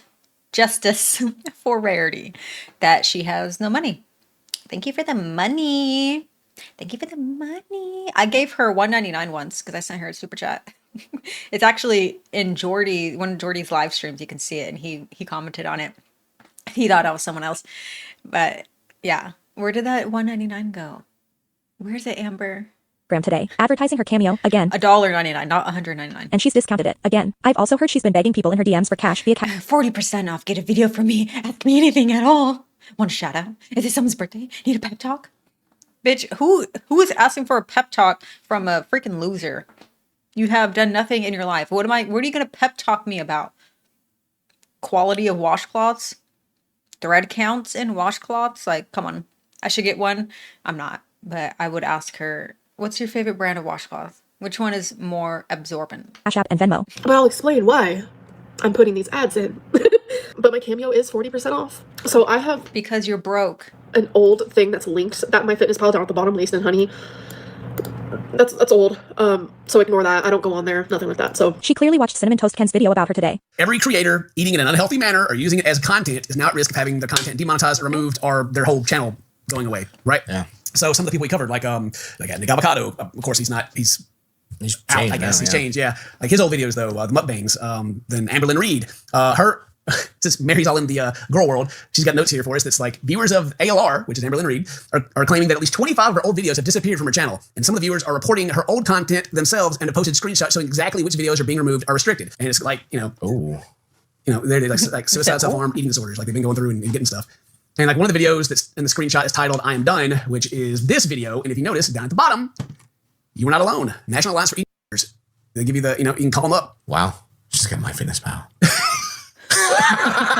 S2: for Rarity that she has no money. Thank you for the money. I gave her $1.99 once because I sent her a super chat. It's actually in one of Jordy's live streams. You can see it, and he commented on it. He thought I was someone else, but yeah. Where did that $1.99 go? Where's it, Amber?
S3: Today, advertising her cameo again.
S2: $1.99, not $100.99.
S3: And she's discounted it again. I've also heard she's been begging people in her DMs for cash via
S2: 40% off. Get a video from me. Ask me anything at all. Want a shout out? Is it someone's birthday? Need a pep talk? Bitch, who is asking for a pep talk from a freaking loser? You have done nothing in your life. What are you gonna pep talk me about? Quality of washcloths? Thread counts in washcloths? Like, come on. I should get one. I'm not, but I would ask her, what's your favorite brand of washcloth? Which one is more absorbent?
S3: Cash App and Venmo.
S1: But I'll explain why I'm putting these ads in. But my cameo is 40% off. So I have...
S2: Because you're broke.
S1: An old thing that's linked that MyFitnessPal down at the bottom, Laced and Honey. That's old. So ignore that. I don't go on there. Nothing like that. So
S3: she clearly watched Cinnamon Toast Ken's video about her today.
S4: Every creator eating in an unhealthy manner or using it as content is now at risk of having their content demonetized or removed or their whole channel going away. Right?
S5: Yeah.
S4: So some of the people we covered, like Nick Avocado, of course he's out, I guess. He's changed, yeah. Like his old videos though, the mukbangs, then Amberlynn Reid, her, since Mary's all in the girl world, she's got notes here for us that's like, viewers of ALR, which is Amberlynn Reid, are claiming that at least 25 of her old videos have disappeared from her channel. And some of the viewers are reporting her old content themselves and have posted screenshots showing exactly which videos are being removed or restricted. And it's like, they're like suicide, self-harm, eating disorders, like they've been going through and getting stuff. And like one of the videos that's in the screenshot is titled I Am Done, which is this video. And if you notice down at the bottom, you were not alone. National Alliance for Eating Disorders. They give you the, you can call them up.
S5: Wow. Just get MyFitnessPal.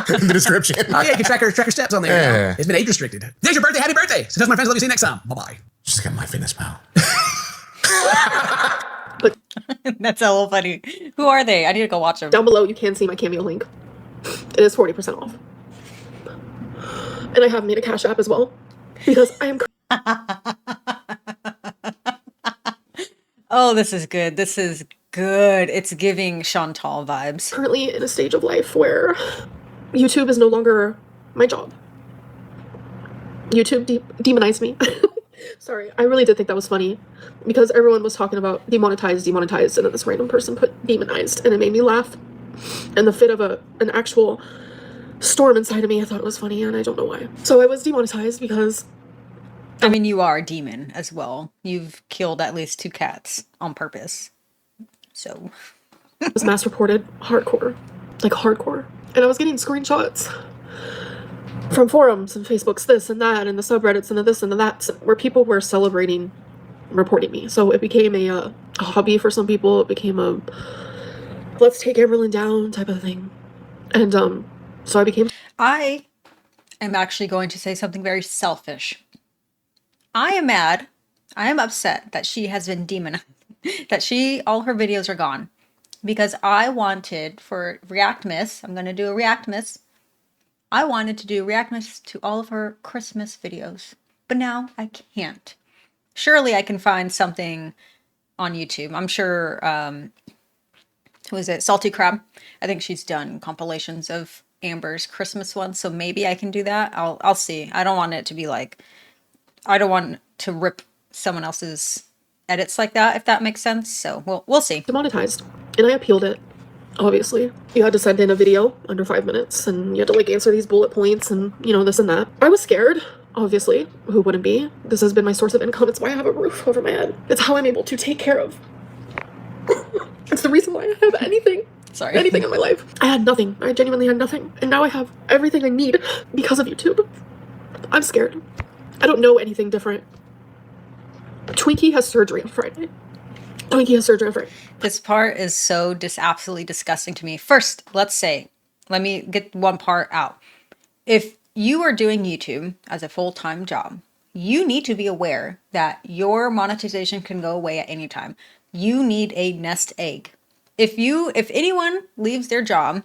S5: In the description.
S4: Oh yeah, you can track her steps on there. You know?
S5: Yeah.
S4: It's been age restricted. Today's your birthday. Happy birthday. So tell my friends, love you. See you next time. Bye bye.
S5: Just got my fitness pal.
S2: That's a little funny. Who are they? I need to go watch them.
S1: Down below, you can see my Cameo link. It is 40% off. And I have made a Cash App as well because I am
S2: Oh, this is good. This is good. It's giving Chantal vibes.
S1: currently in a stage of life where YouTube is no longer my job. YouTube demonized me. Sorry, I really did think that was funny because everyone was talking about demonetized, and then this random person put demonized, and it made me laugh. And the fit of an actual storm inside of me, I thought it was funny, and I don't know why. So I was demonetized because
S2: I mean, you are a demon as well. You've killed at least 2 cats on purpose. So
S1: it was mass reported hardcore. Like hardcore. And I was getting screenshots from forums and Facebooks, this and that, and the subreddits and the this and the that, where people were celebrating reporting me. So it became a hobby for some people. It became a let's take Amberlynn down type of thing. And so
S2: I am actually going to say something very selfish. I am mad. I am upset that she has been demonized. That all her videos are gone. Because I wanted for Reactmas, I'm going to do a Reactmas. I wanted to do Reactmas to all of her Christmas videos. But now I can't. Surely I can find something on YouTube. I'm sure, who is it? Salty Crab. I think she's done compilations of Amber's Christmas ones. So maybe I can do that. I'll see. I don't want it to be like, I don't want to rip someone else's edits like that, if that makes sense. So we'll see.
S1: demonetized. And I appealed it, obviously. You had to send in a video under 5 minutes, and you had to like answer these bullet points and, you know, this and that. I was scared, obviously. Who wouldn't be? This has been my source of income. It's why I have a roof over my head. It's how I'm able to take care of. It's the reason why I have anything.
S2: Sorry.
S1: Anything in my life. I had nothing. I genuinely had nothing. And now I have everything I need because of YouTube. I'm scared. I don't know anything different. Twinkie has surgery on Friday.
S2: This part is so absolutely disgusting to me. First, let me get one part out. If you are doing YouTube as a full-time job, you need to be aware that your monetization can go away at any time. You need a nest egg. If anyone leaves their job,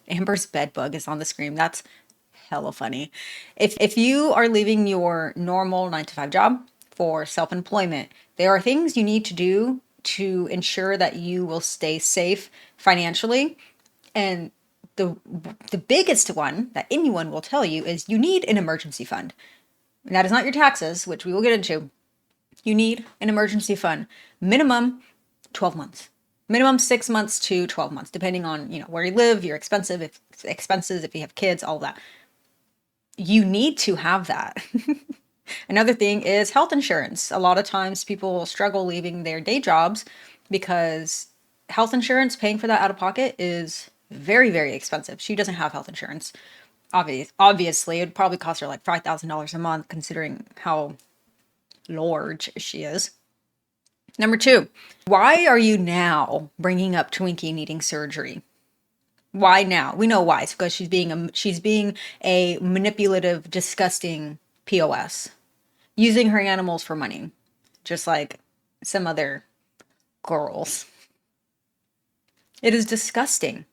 S2: Amber's bed bug is on the screen. That's hella funny. If you are leaving your normal 9-to-5 job for self-employment, there are things you need to do to ensure that you will stay safe financially. And the biggest one that anyone will tell you is you need an emergency fund. And that is not your taxes, which we will get into. You need an emergency fund. Minimum 12 months. Minimum 6 months to 12 months, depending on, you know, where you live, your expenses, if you have kids, all that. You need to have that. Another thing is health insurance. A lot of times people struggle leaving their day jobs because health insurance, paying for that out of pocket is very, very expensive. She doesn't have health insurance. Obviously, it'd probably cost her like $5,000 a month considering how large she is. Number 2, why are you now bringing up Twinkie needing surgery? Why now? We know why. It's because she's being a manipulative, disgusting POS, using her animals for money, just like some other girls. It is disgusting.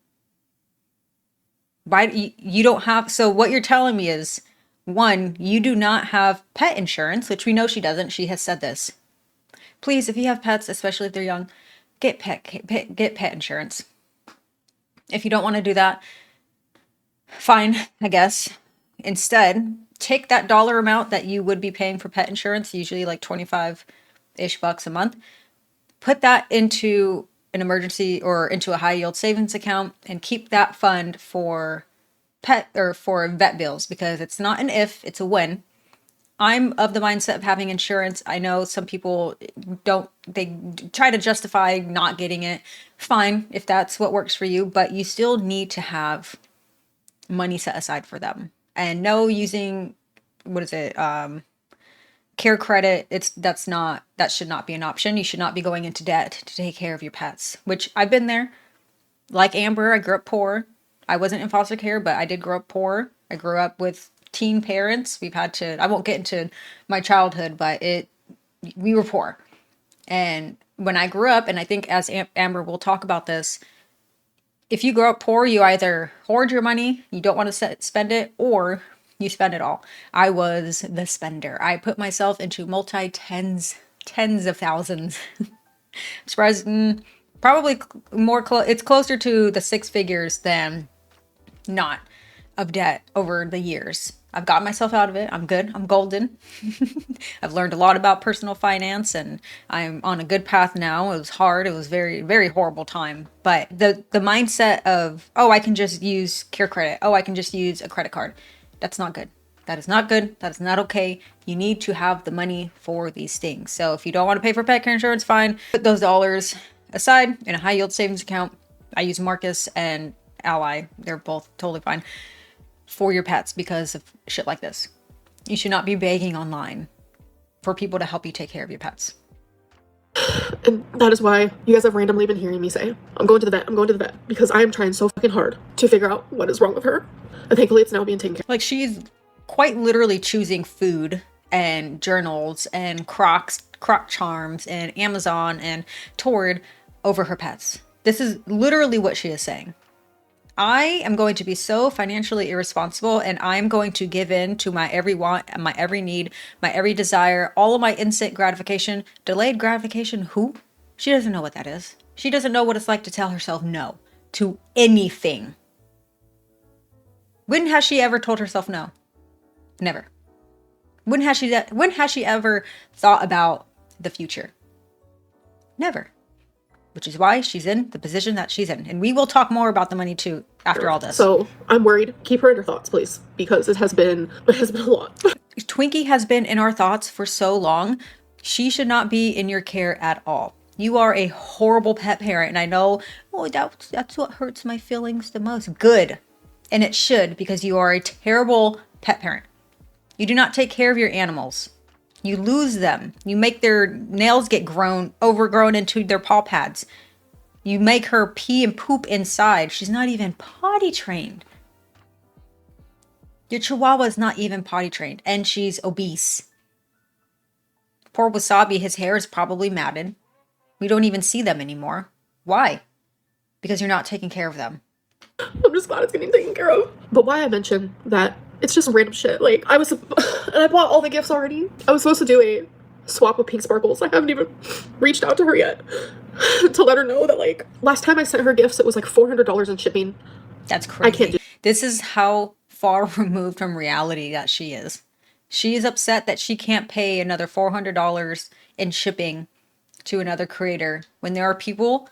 S2: Why you don't have? So what you're telling me is, 1, you do not have pet insurance, which we know she doesn't. She has said this. Please, if you have pets, especially if they're young, get pet insurance. If you don't want to do that, fine, I guess. Instead, take that dollar amount that you would be paying for pet insurance, usually like 25-ish bucks a month, put that into an emergency or into a high yield savings account and keep that fund for pet or for vet bills, because it's not an if, it's a when. I'm of the mindset of having insurance. I know some people they try to justify not getting it. Fine, if that's what works for you, but you still need to have money set aside for them. And no using, care credit, that should not be an option. You should not be going into debt to take care of your pets, which I've been there. Like Amber, I grew up poor. I wasn't in foster care, but I did grow up poor. I grew up with teen parents. We've had to, I won't get into my childhood, but we were poor. And when I grew up, and I think as Amber will talk about this, if you grow up poor, you either hoard your money, you don't want to spend it, or you spend it all. I was the spender. I put myself into tens of thousands. Surprised, probably more it's closer to the six figures than not of debt over the years. I've got myself out of it. I'm good. I'm golden. I've learned a lot about personal finance, and I'm on a good path now. It was hard. It was very, very horrible time. But the mindset of, oh, I can just use Care Credit. Oh, I can just use a credit card. That's not good. That is not good. That is not okay. You need to have the money for these things. So if you don't want to pay for pet care insurance, fine. Put those dollars aside in a high yield savings account. I use Marcus and Ally. They're both totally fine for your pets because of shit like this. You should not be begging online for people to help you take care of your pets.
S1: And that is why you guys have randomly been hearing me say, I'm going to the vet, I'm going to the vet, because I am trying so fucking hard to figure out what is wrong with her. And thankfully it's now being taken care of.
S2: Like, she's quite literally choosing food and journals and croc charms and Amazon and Tord over her pets. This is literally what she is saying. I am going to be so financially irresponsible, and I'm going to give in to my every want, my every need, my every desire, all of my instant gratification. Delayed gratification, who? She doesn't know what that is. She doesn't know what it's like to tell herself no to anything. When has she ever told herself no? Never. When has she ever thought about the future? Never. Which is why she's in the position that she's in. And we will talk more about the money too after all this.
S1: So I'm worried. Keep her in your thoughts, please, because it has been a lot.
S2: Twinkie has been in our thoughts for so long. She should not be in your care at all. You are a horrible pet parent. And I know, oh, that's what hurts my feelings the most. Good. And it should, because you are a terrible pet parent. You do not take care of your animals. You lose them. You make their nails get overgrown into their paw pads. You make her pee and poop inside. She's not even potty trained. Your Chihuahua is not even potty trained, and she's obese. Poor Wasabi, his hair is probably matted. We don't even see them anymore. Why? Because you're not taking care of them.
S1: I'm just glad it's getting taken care of. But why I mentioned that, it's just random shit. Like, and I bought all the gifts already. I was supposed to do a swap with Pink Sparkles. I haven't even reached out to her yet to let her know that, like, last time I sent her gifts, it was like $400 in shipping.
S2: That's crazy.
S1: I can't do.
S2: This is how far removed from reality that she is. She is upset that she can't pay another $400 in shipping to another creator when there are people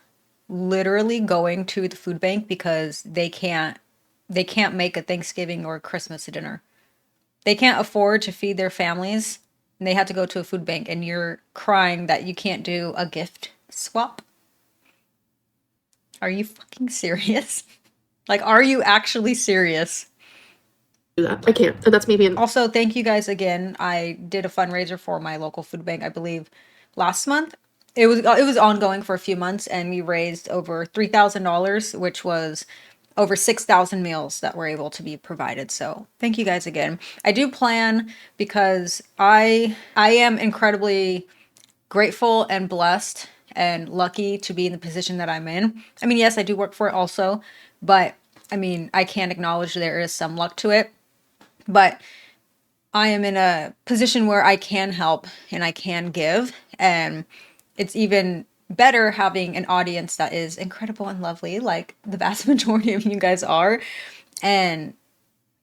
S2: literally going to the food bank because they can't make a Thanksgiving or a Christmas dinner. They can't afford to feed their families, and they have to go to a food bank, and you're crying that you can't do a gift swap. Are you fucking serious? Like, are you actually serious?
S1: Do that. I can't. And that's maybe
S2: Also, thank you guys again. I did a fundraiser for my local food bank, I believe, last month. It was ongoing for a few months, and we raised over $3,000, which was over 6,000 meals that were able to be provided. So thank you guys again. I do plan, because I am incredibly grateful and blessed and lucky to be in the position that I'm in. I mean, yes, I do work for it also, but I mean, I can acknowledge there is some luck to it. But I am in a position where I can help and I can give, and it's even better having an audience that is incredible and lovely, like the vast majority of you guys are. And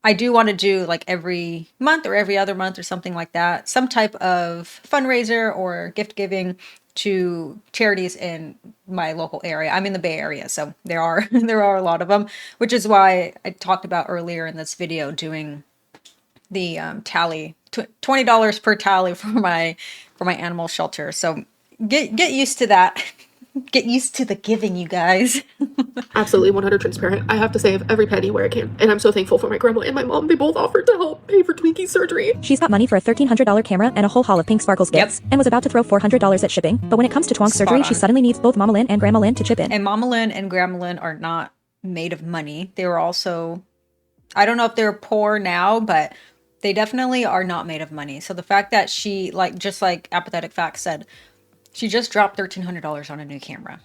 S2: I do want to do, like, every month or every other month or something like that, some type of fundraiser or gift giving to charities in my local area. I'm in the Bay Area, so there are a lot of them, which is why I talked about earlier in this video doing the tally, $20 per tally for my animal shelter. So get used to that. Get used to the giving, you guys.
S1: absolutely 100 transparent. I have to save every penny where I can. And I'm so thankful for my grandma and my mom. They both offered to help pay for Twinkie's surgery.
S3: She's got money for a $1,300 camera and a whole haul of Pink Sparkles gifts, and was about to throw $400 at shipping. But when it comes to Twonk's surgery, she suddenly needs both Mama Lynn and Grandma Lynn to chip in.
S2: And Mama Lynn and Grandma Lynn are not made of money. They were also, I don't know if they're poor now, but they definitely are not made of money. So the fact that she, like, just like Apathetic Facts said, she just dropped $1,300 on a new camera.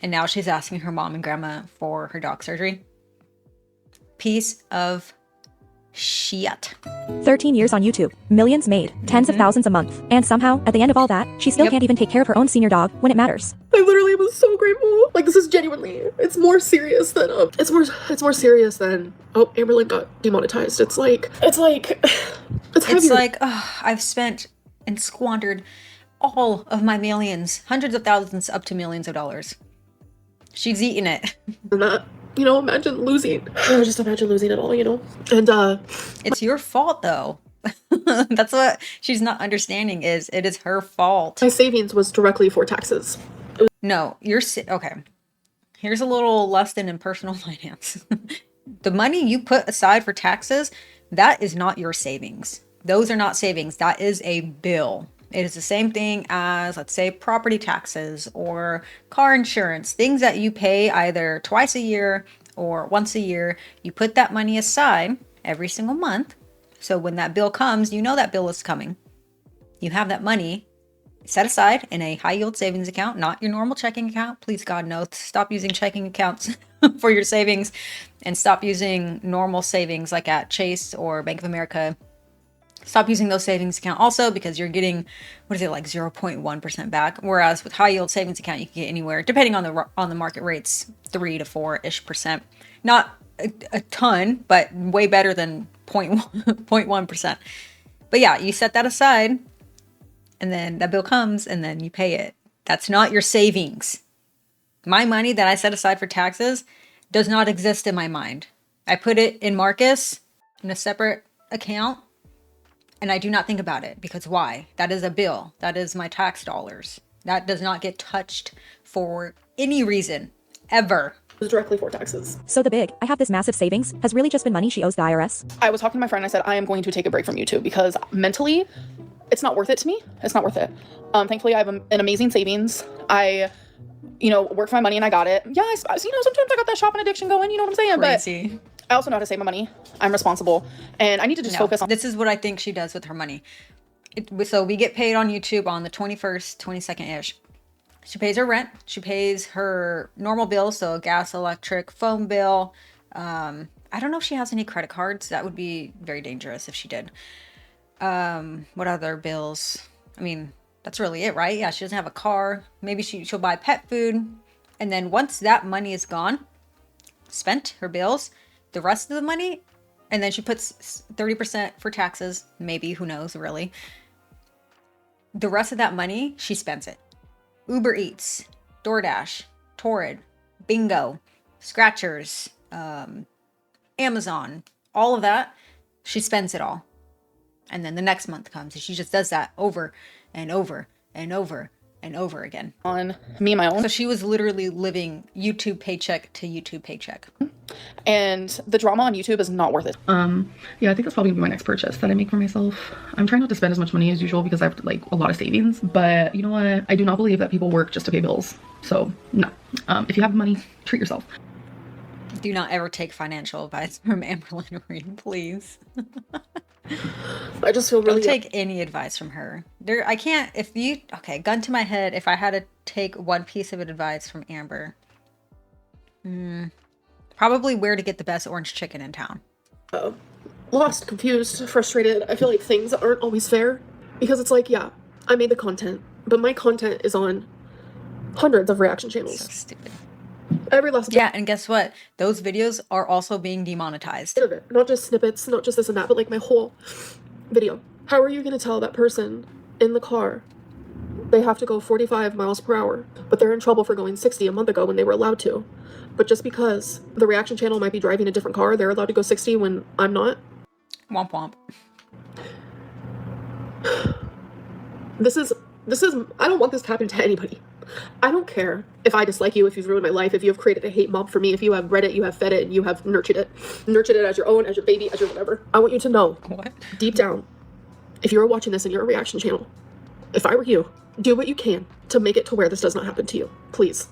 S2: And now she's asking her mom and grandma for her dog surgery. Piece of shit.
S3: 13 years on YouTube, millions made, tens of thousands a month, and somehow, at the end of all that, she still can't even take care of her own senior dog when it matters.
S1: I literally was so grateful. Like, this is genuinely, it's more serious than it's more serious than, oh, Amberlynn got demonetized. It's like it's heavier.
S2: Like, oh, I've spent and squandered all of my millions, hundreds of thousands up to millions of dollars. She's eaten it.
S1: And that, you know, imagine losing. Just imagine losing it all, you know? And
S2: it's your fault though. That's what she's not understanding, is it is her fault.
S1: My savings was directly for taxes.
S2: No, okay. Here's a little lesson in personal finance. The money you put aside for taxes, that is not your savings. Those are not savings. That is a bill. It is the same thing as, let's say, property taxes or car insurance, things that you pay either twice a year or once a year. You put that money aside every single month. So when that bill comes, you know that bill is coming. You have that money set aside in a high yield savings account, not your normal checking account. Please, God, no. Stop using checking accounts for your savings and stop using normal savings like at Chase or Bank of America. Stop using those savings account also, because you're getting, what is it, like 0.1% back. Whereas with high yield savings account, you can get anywhere, depending on the market rates, 3 to 4-ish%. Not a ton, but way better than 0.1%. But yeah, you set that aside and then that bill comes and then you pay it. That's not your savings. My money that I set aside for taxes does not exist in my mind. I put it in Marcus in a separate account. And I do not think about it, because why? That is a bill. That is my tax dollars. That does not get touched for any reason, ever.
S1: It was directly for taxes.
S3: So the big, I have this massive savings, has really just been money she owes the IRS.
S1: I was talking to my friend. I said, I am going to take a break from YouTube because mentally, it's not worth it to me. It's not worth it. Thankfully, I have an amazing savings. I, worked for my money and I got it. Yeah, sometimes I got that shopping addiction going. You know what I'm saying?
S2: Crazy.
S1: But I also know how to save my money. I'm responsible, and I need to just focus on.
S2: This is what I think she does with her money. So we get paid on YouTube on the 21st, 22nd-ish. She pays her rent. She pays her normal bills, so gas, electric, phone bill. I don't know if she has any credit cards. That would be very dangerous if she did. What other bills? I mean, that's really it, right? Yeah, she doesn't have a car. Maybe she'll buy pet food. And then once that money is gone, spent her bills, the rest of the money, and then she puts 30% for taxes, maybe, who knows, really. The rest of that money, she spends it. Uber Eats, DoorDash, Torrid, Bingo, Scratchers, Amazon, all of that, she spends it all. And then the next month comes and she just does that over and over and over and over again.
S1: On me and my own.
S2: So she was literally living YouTube paycheck to YouTube paycheck.
S1: And the drama on YouTube is not worth it.
S6: Yeah, I think that's probably gonna be my next purchase that I make for myself. I'm trying not to spend as much money as usual because I have like a lot of savings, but you know what? I do not believe that people work just to pay bills. So no, if you have money, treat yourself.
S2: Do not ever take financial advice from Amberlynn Reid, please.
S1: I just feel really.
S2: Don't take any advice from her. I can't. Gun to my head. If I had to take one piece of advice from Amber, probably where to get the best orange chicken in town.
S1: Lost, confused, frustrated. I feel like things aren't always fair because it's like, yeah, I made the content, but my content is on hundreds of reaction channels.
S2: So stupid.
S1: Every last bit.
S2: Yeah, and guess what? Those videos are also being demonetized.
S1: Of it. Not just snippets, not just this and that, but like my whole video. How are you going to tell that person in the car they have to go 45 miles per hour, but they're in trouble for going 60 a month ago when they were allowed to? But just because the reaction channel might be driving a different car, they're allowed to go 60 when I'm not?
S2: Womp womp.
S1: This is, I don't want this to happen to anybody. I don't care if I dislike you, if you've ruined my life, if you have created a hate mob for me, if you have bred it, you have fed it, and you have nurtured it as your own, as your baby, as your whatever. I want you to know, deep down, if you're watching this and you're a reaction channel, if I were you, do what you can to make it to where this does not happen to you. Please.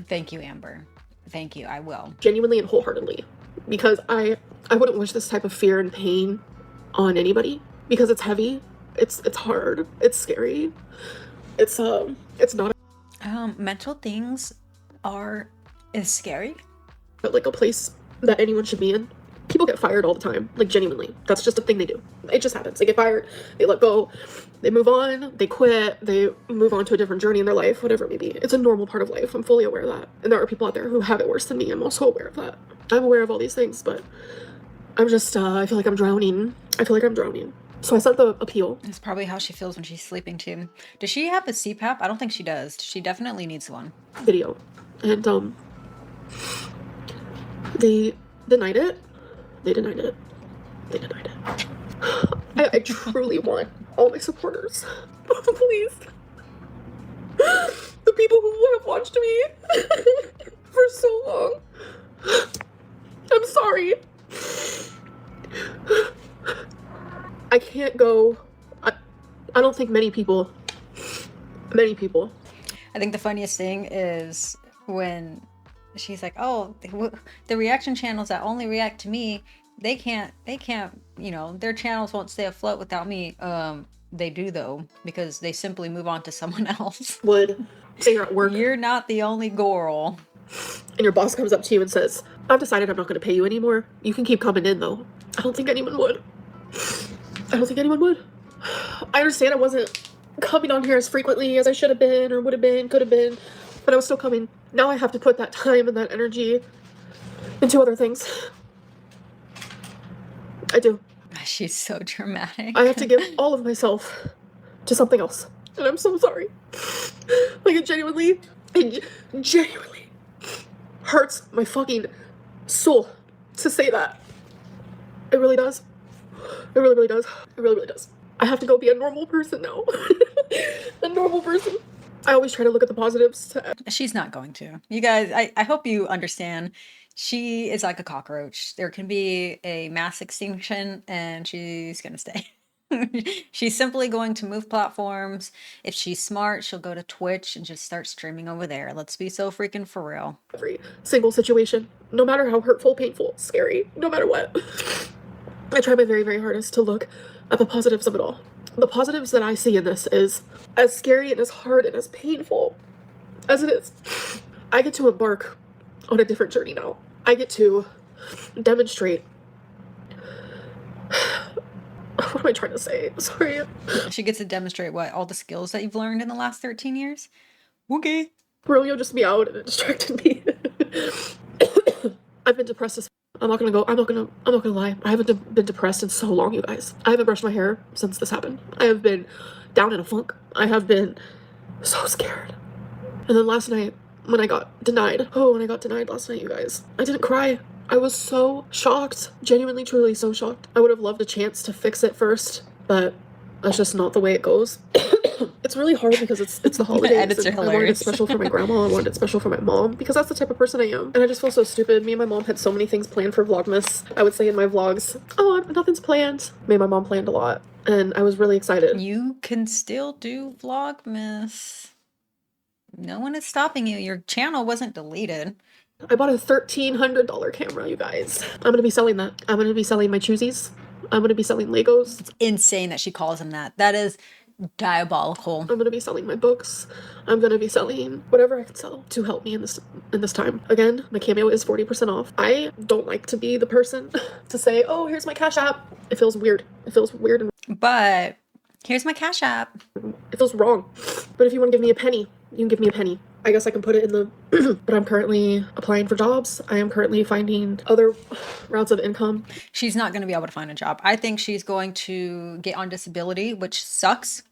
S2: Thank you, Amber. Thank you, I will.
S1: Genuinely and wholeheartedly. Because I wouldn't wish this type of fear and pain on anybody, because it's heavy, it's hard, it's scary, it's not
S2: Mental things is scary.
S1: like a place that anyone should be in. People get fired all the time, like genuinely. That's just a thing they do. It just happens. They get fired, they let go, they move on, they quit, they move on to a different journey in their life, whatever it may be. It's a normal part of life. I'm fully aware of that. And there are people out there who have it worse than me. I'm also aware of that. I'm aware of all these things, but I'm just, I feel like I'm drowning. So I sent the appeal.
S2: It's probably how she feels when she's sleeping too. Does she have a CPAP? I don't think she does. She definitely needs one.
S1: Video. And, they denied it. They denied it. I truly want all my supporters, please, the people who have watched me for so long, I'm sorry. I can't go. I don't think many people.
S2: I think the funniest thing is when she's like, oh, the reaction channels that only react to me, they can't, you know, their channels won't stay afloat without me. They do though, because they simply move on to someone else.
S1: Would say you're at work.
S2: You're not the only girl.
S1: And your boss comes up to you and says, I've decided I'm not going to pay you anymore. You can keep coming in though. I don't think anyone would. I understand I wasn't coming on here as frequently as I should have been or would have been, could have been, but I was still coming. Now I have to put that time and that energy into other things. I do.
S2: She's so dramatic.
S1: I have to give all of myself to something else. And I'm so sorry. Like, it genuinely hurts my fucking soul to say that. It really does. It really does. I have to go be a normal person now. A normal person. I always try to look at the positives.
S2: She's not going to. You guys, I hope you understand. She is like a cockroach. There can be a mass extinction and she's going to stay. She's simply going to move platforms. If she's smart, she'll go to Twitch and just start streaming over there. Let's be so freaking for real.
S1: Every single situation, no matter how hurtful, painful, scary, no matter what. I try my very, very hardest to look at the positives of it all. The positives that I see in this is, as scary and as hard and as painful as it is, I get to embark on a different journey now. I get to demonstrate. What am I trying to say? Sorry.
S2: She gets to demonstrate what? All the skills that you've learned in the last 13 years? Okay.
S1: Romeo just meowed and it distracted me. I've been depressed as I'm not gonna lie. I haven't been depressed in so long, you guys. I haven't brushed my hair since this happened. I have been down in a funk. I have been so scared. And then last night, when I got denied last night, you guys, I didn't cry. I was so shocked. Genuinely, truly so shocked. I would have loved a chance to fix it first, but that's just not the way it goes. It's really hard because it's the holidays. And I wanted it special for my grandma. I wanted it special for my mom because that's the type of person I am. And I just feel so stupid. Me and my mom had so many things planned for Vlogmas. I would say in my vlogs, oh, nothing's planned. Me and my mom planned a lot. And I was really excited.
S2: You can still do Vlogmas. No one is stopping you. Your channel wasn't deleted.
S1: I bought a $1,300 camera, you guys. I'm going to be selling that. I'm going to be selling my choosies. I'm going to be selling Legos.
S2: It's insane that she calls him that. That is diabolical.
S1: I'm going to be selling my books. I'm going to be selling whatever I can sell to help me in this time. Again, my Cameo is 40% off. I don't like to be the person to say, oh, here's my Cash App. It feels weird.
S2: But here's my Cash App.
S1: It feels wrong. But if you want to give me a penny, you can give me a penny. I guess I can put it in the, but I'm currently applying for jobs. I am currently finding other routes of income.
S2: She's not going to be able to find a job. I think she's going to get on disability, which sucks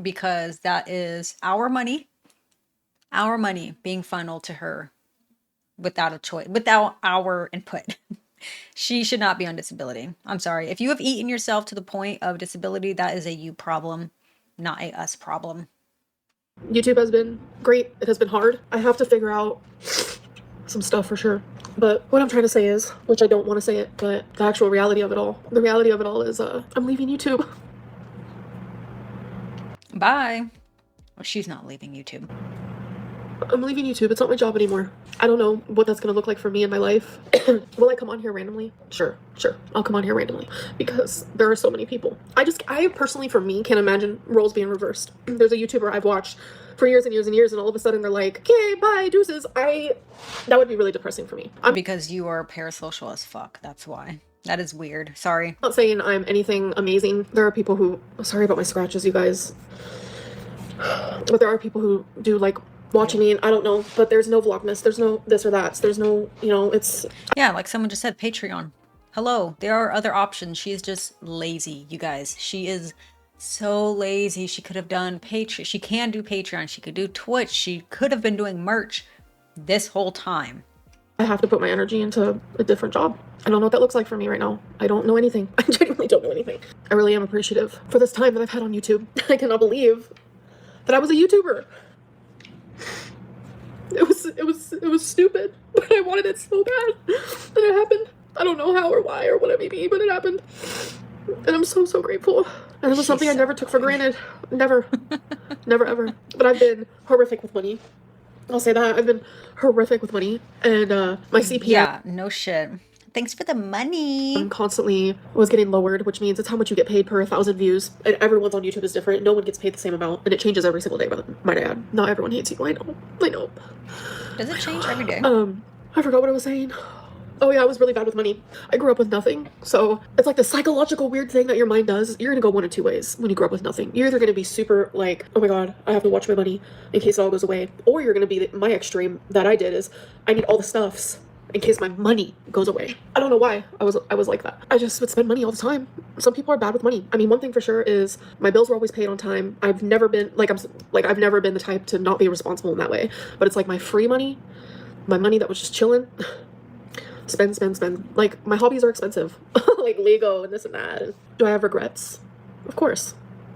S2: because that is our money being funneled to her without a choice, without our input. She should not be on disability. I'm sorry. If you have eaten yourself to the point of disability, that is a you problem, not a us problem.
S1: YouTube has been great. It has been hard. I have to figure out some stuff for sure. But what I'm trying to say is, which I don't want to say it, but the actual reality of it all. The reality of it all is I'm leaving YouTube.
S2: Bye. Well, she's not leaving YouTube.
S1: I'm leaving YouTube. It's not my job anymore. I don't know what that's gonna look like for me in my life. Will I come on here randomly? Sure. I'll come on here randomly because there are so many people. I personally, for me, can't imagine roles being reversed. There's a YouTuber I've watched for years and years and years, and all of a sudden they're like, okay, bye, deuces. That would be really depressing for me. I'm
S2: Because you are parasocial as fuck. That's why. That is weird. Sorry.
S1: not saying I'm anything amazing. There are people who, sorry about my scratches, you guys. But there are people who do like watching me, and I don't know, but there's no Vlogmas, there's no this or that, there's no, it's...
S2: Yeah, like someone just said, Patreon. Hello, there are other options. She is just lazy, you guys. She is so lazy. She could have done Patreon. She can do Patreon. She could do Twitch. She could have been doing merch this whole time.
S1: I have to put my energy into a different job. I don't know what that looks like for me right now. I don't know anything. I genuinely don't know anything. I really am appreciative for this time that I've had on YouTube. I cannot believe that I was a YouTuber. It was stupid, but I wanted it so bad. And it happened. I don't know how or why or what it may be, but it happened. And I'm so grateful. And it was something I never took for granted. Never. Never ever. But I've been horrific with money. I'll say that. I've been horrific with money. And my CPM.
S2: Yeah, no shit. Thanks for the money.
S1: Constantly was getting lowered, which means it's how much you get paid per 1,000 views. And everyone's on YouTube is different. No one gets paid the same amount. And it changes every single day, might I add. Not everyone hates you. I know.
S2: Does it change every day?
S1: I forgot what I was saying. Oh yeah, I was really bad with money. I grew up with nothing. So it's like the psychological weird thing that your mind does. You're gonna go one of two ways when you grow up with nothing. You're either gonna be super like, oh my god, I have to watch my money in case it all goes away. Or you're gonna be my extreme that I did is I need all the stuffs in case my money goes away. I don't know why I was like that. I just would spend money all the time. Some people are bad with money. I mean, one thing for sure is my bills were always paid on time. I've never been I've never been the type to not be responsible in that way. But it's like my free money, my money that was just chilling. Spend. Like, my hobbies are expensive. Like Lego and this and that. And do I have regrets? Of course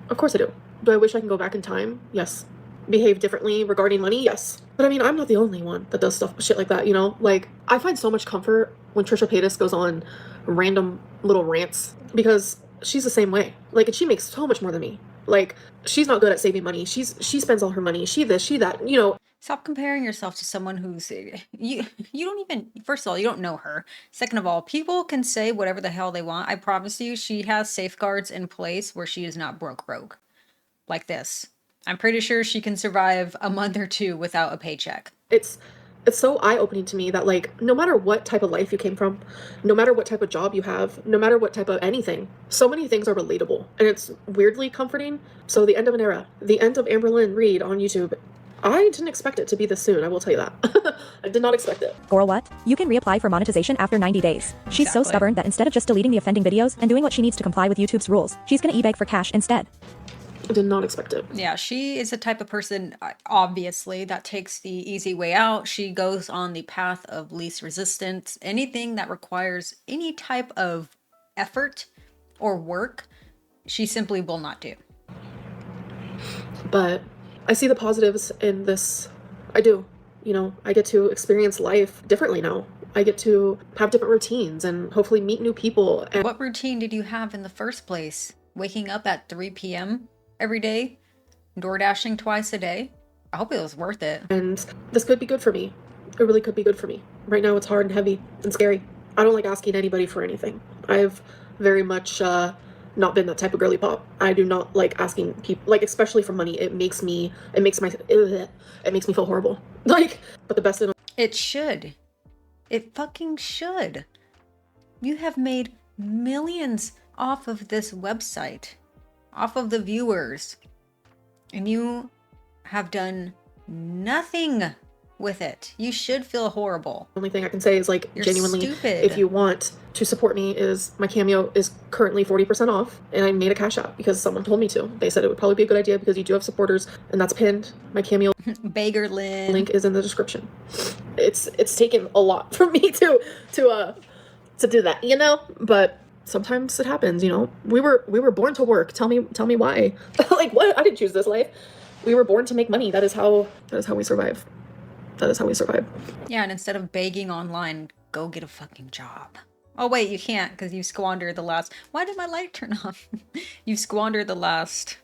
S1: I do. Do I wish I can go back in time? Yes. Behave differently regarding money? Yes. But I mean, I'm not the only one that does shit like that, you know? Like, I find so much comfort when Trisha Paytas goes on random little rants because she's the same way. Like, and she makes so much more than me. Like, she's not good at saving money. She spends all her money. She this, she that, you know.
S2: Stop comparing yourself to someone who's you don't even, first of all, you don't know her. Second of all, people can say whatever the hell they want. I promise you, she has safeguards in place where she is not broke. Like this. I'm pretty sure she can survive a month or two without a paycheck.
S1: It's so eye-opening to me that, like, no matter what type of life you came from, no matter what type of job you have, no matter what type of anything, so many things are relatable. And it's weirdly comforting. So the end of an era, the end of Amberlynn Reid on YouTube, I didn't expect it to be this soon, I will tell you that. I did not expect it.
S3: Girl, what? You can reapply for monetization after 90 days. She's so stubborn that instead of just deleting the offending videos and doing what she needs to comply with YouTube's rules, she's gonna e-beg for cash instead.
S1: I did not expect it.
S2: Yeah, she is the type of person, obviously, that takes the easy way out. She goes on the path of least resistance. Anything that requires any type of effort or work, she simply will not do.
S1: But I see the positives in this. I do. You know, I get to experience life differently now. I get to have different routines and hopefully meet new people. And
S2: what routine did you have in the first place? Waking up at 3 p.m. every day? Door dashing twice a day? I hope it was worth it.
S1: And this could be good for me. It really could be good for me. Right now it's hard and heavy and scary. I don't like asking anybody for anything. I've very much not been that type of girly pop. I do not like asking people, like, especially for money. It makes me feel horrible. Like, but the best in
S2: it should. It fucking should. You have made millions off of this website, off of the viewers, and you have done nothing with it. You should feel horrible.
S1: Only thing I can say is, like,
S2: you're
S1: genuinely,
S2: stupid.
S1: if you want to support me, is my Cameo is currently 40% off, and I made a Cash App because someone told me to. They said it would probably be a good idea because you do have supporters, and that's pinned. My Cameo
S2: Amberlynn
S1: link is in the description. It's taken a lot for me to do that, you know, but sometimes it happens, you know. We were born to work. Tell me why. Like, what? I didn't choose this life. We were born to make money. That is how we survive. That is how we survive.
S2: Yeah, and instead of begging online, go get a fucking job. Oh wait, you can't because you squandered the last... Why did my light turn off? You've squandered the last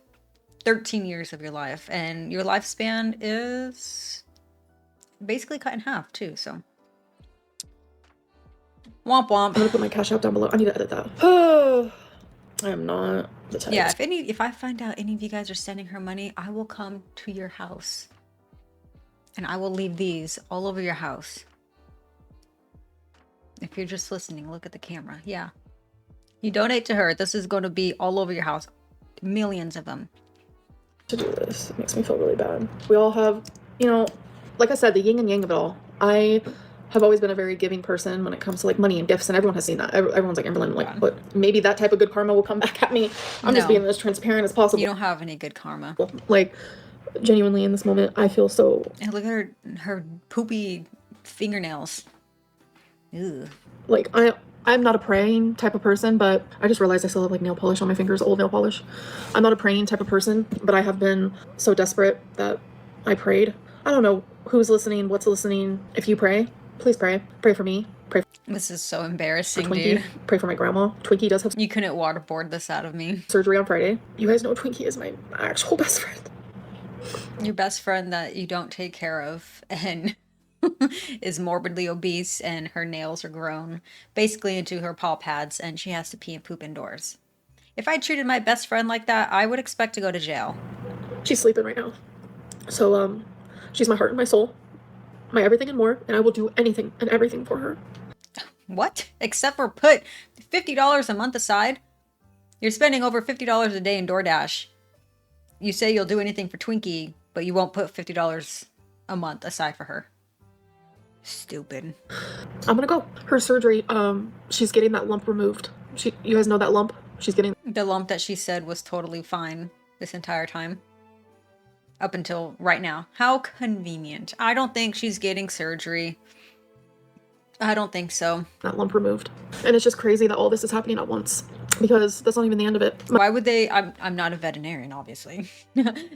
S2: 13 years of your life, and your lifespan is basically cut in half too, so. Womp womp.
S1: I'm gonna put my cash out down below. I need to edit that. I am not the type.
S2: Yeah, if I find out any of you guys are sending her money, I will come to your house. And I will leave these all over your house. If you're just listening, look at the camera. Yeah. You donate to her, this is going to be all over your house. Millions of them.
S1: To do this. It makes me feel really bad. We all have, you know, like I said, the yin and yang of it all. I have always been a very giving person when it comes to like money and gifts, and everyone has seen that. Everyone's like, Amberlynn, like, but maybe that type of good karma will come back at me. I'm just being as transparent as possible.
S2: You don't have any good karma.
S1: Like, genuinely in this moment, I feel so.
S2: And look at her poopy fingernails. Ew.
S1: Like, I'm not a praying type of person, but I just realized I still have like nail polish on my fingers, old nail polish. I'm not a praying type of person, but I have been so desperate that I prayed. I don't know who's listening, what's listening. If you pray, please pray. Pray for me. Pray for
S2: This is so embarrassing,
S1: Twinkie.
S2: dude.
S1: Pray for my grandma. Twinkie does have
S2: You couldn't waterboard this out of me.
S1: surgery on Friday. You guys know Twinkie is my actual best friend.
S2: Your best friend that you don't take care of and is morbidly obese, and her nails are grown basically into her paw pads, and she has to pee and poop indoors. If I treated my best friend like that, I would expect to go to jail.
S1: She's sleeping right now. So, she's my heart and my soul, my everything and more, and I will do anything and everything for her.
S2: What? Except for put $50 a month aside? You're spending over $50 a day in DoorDash. You say you'll do anything for Twinkie, but you won't put $50 a month aside for her. Stupid.
S1: I'm gonna go. Her surgery, she's getting that lump removed. You guys know that lump? She's getting
S2: The lump that she said was totally fine this entire time. Up until right now. How convenient. I don't think she's getting surgery. I don't think so.
S1: that lump removed. And it's just crazy that all this is happening at once, because that's not even the end of it.
S2: Why would they, I'm not a veterinarian, obviously,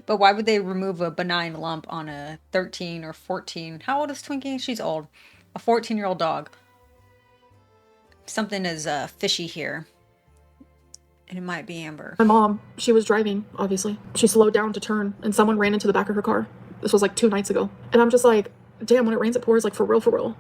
S2: but why would they remove a benign lump on a 13 or 14? How old is Twinkie? She's old. A 14-year-old dog. Something is fishy here. And it might be Amber.
S1: My mom, she was driving, obviously. She slowed down to turn, and someone ran into the back of her car. This was like 2 nights ago. And I'm just like, damn, when it rains, it pours, like for real, for real.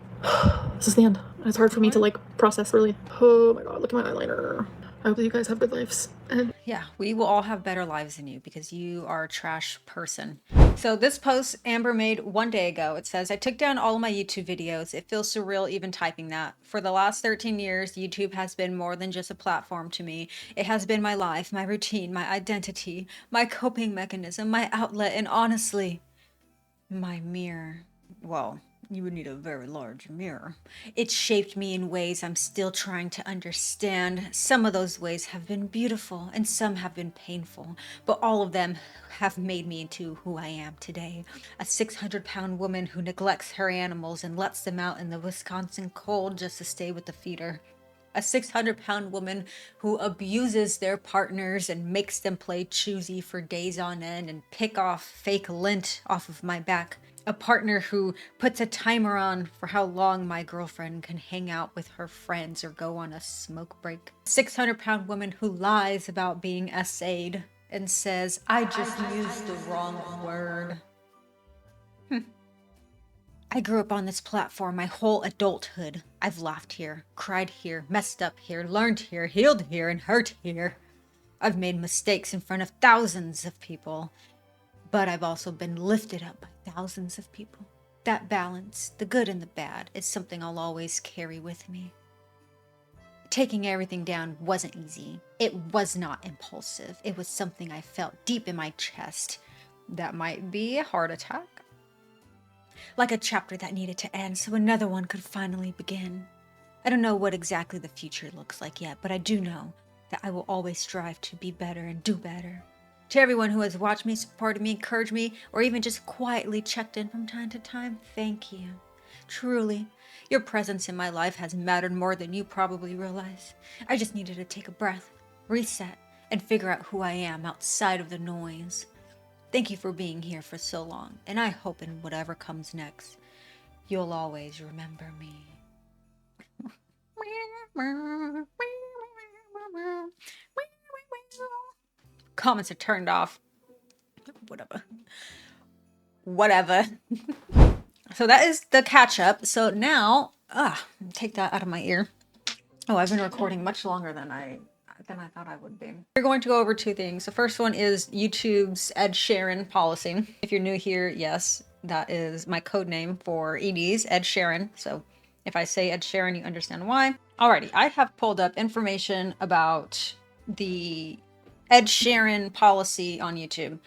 S1: This is the end. It's hard for me to like process, really. Oh my god, look at my eyeliner. I hope that you guys have good lives. And
S2: Yeah, we will all have better lives than you because you are a trash person. So this post Amber made 1 day ago. It says, I took down all of my YouTube videos. It feels surreal even typing that. For the last 13 years, YouTube has been more than just a platform to me. It has been my life, my routine, my identity, my coping mechanism, my outlet, and honestly, my mirror. Well, you would need a very large mirror. It shaped me in ways I'm still trying to understand. Some of those ways have been beautiful and some have been painful, but all of them have made me into who I am today. A 600-pound woman who neglects her animals and lets them out in the Wisconsin cold just to stay with the feeder. A 600-pound woman who abuses their partners and makes them play choosy for days on end and pick off fake lint off of my back. A partner who puts a timer on for how long my girlfriend can hang out with her friends or go on a smoke break. A 600-pound woman who lies about being essayed and says, I just used the wrong word. I grew up on this platform my whole adulthood. I've laughed here, cried here, messed up here, learned here, healed here, and hurt here. I've made mistakes in front of thousands of people, but I've also been lifted up by thousands of people. That balance, the good and the bad, is something I'll always carry with me. Taking everything down wasn't easy. It was not impulsive. It was something I felt deep in my chest. That might be a heart attack. Like a chapter that needed to end so another one could finally begin. I don't know what exactly the future looks like yet, but I do know that I will always strive to be better and do better. To everyone who has watched me, supported me, encouraged me, or even just quietly checked in from time to time, thank you. Truly, your presence in my life has mattered more than you probably realize. I just needed to take a breath, reset, and figure out who I am outside of the noise. Thank you for being here for so long, and I hope in whatever comes next, you'll always remember me. Comments are turned off. Whatever. So that is the catch up. So now, take that out of my ear. Oh, I've been recording much longer than I thought I would be. We're going to go over two things. The first one is YouTube's Ed Sheeran policy. If you're new here, yes, that is my code name for EDs, Ed Sheeran. So if I say Ed Sheeran, you understand why. Alrighty, I have pulled up information about the Ed Sheeran policy on YouTube.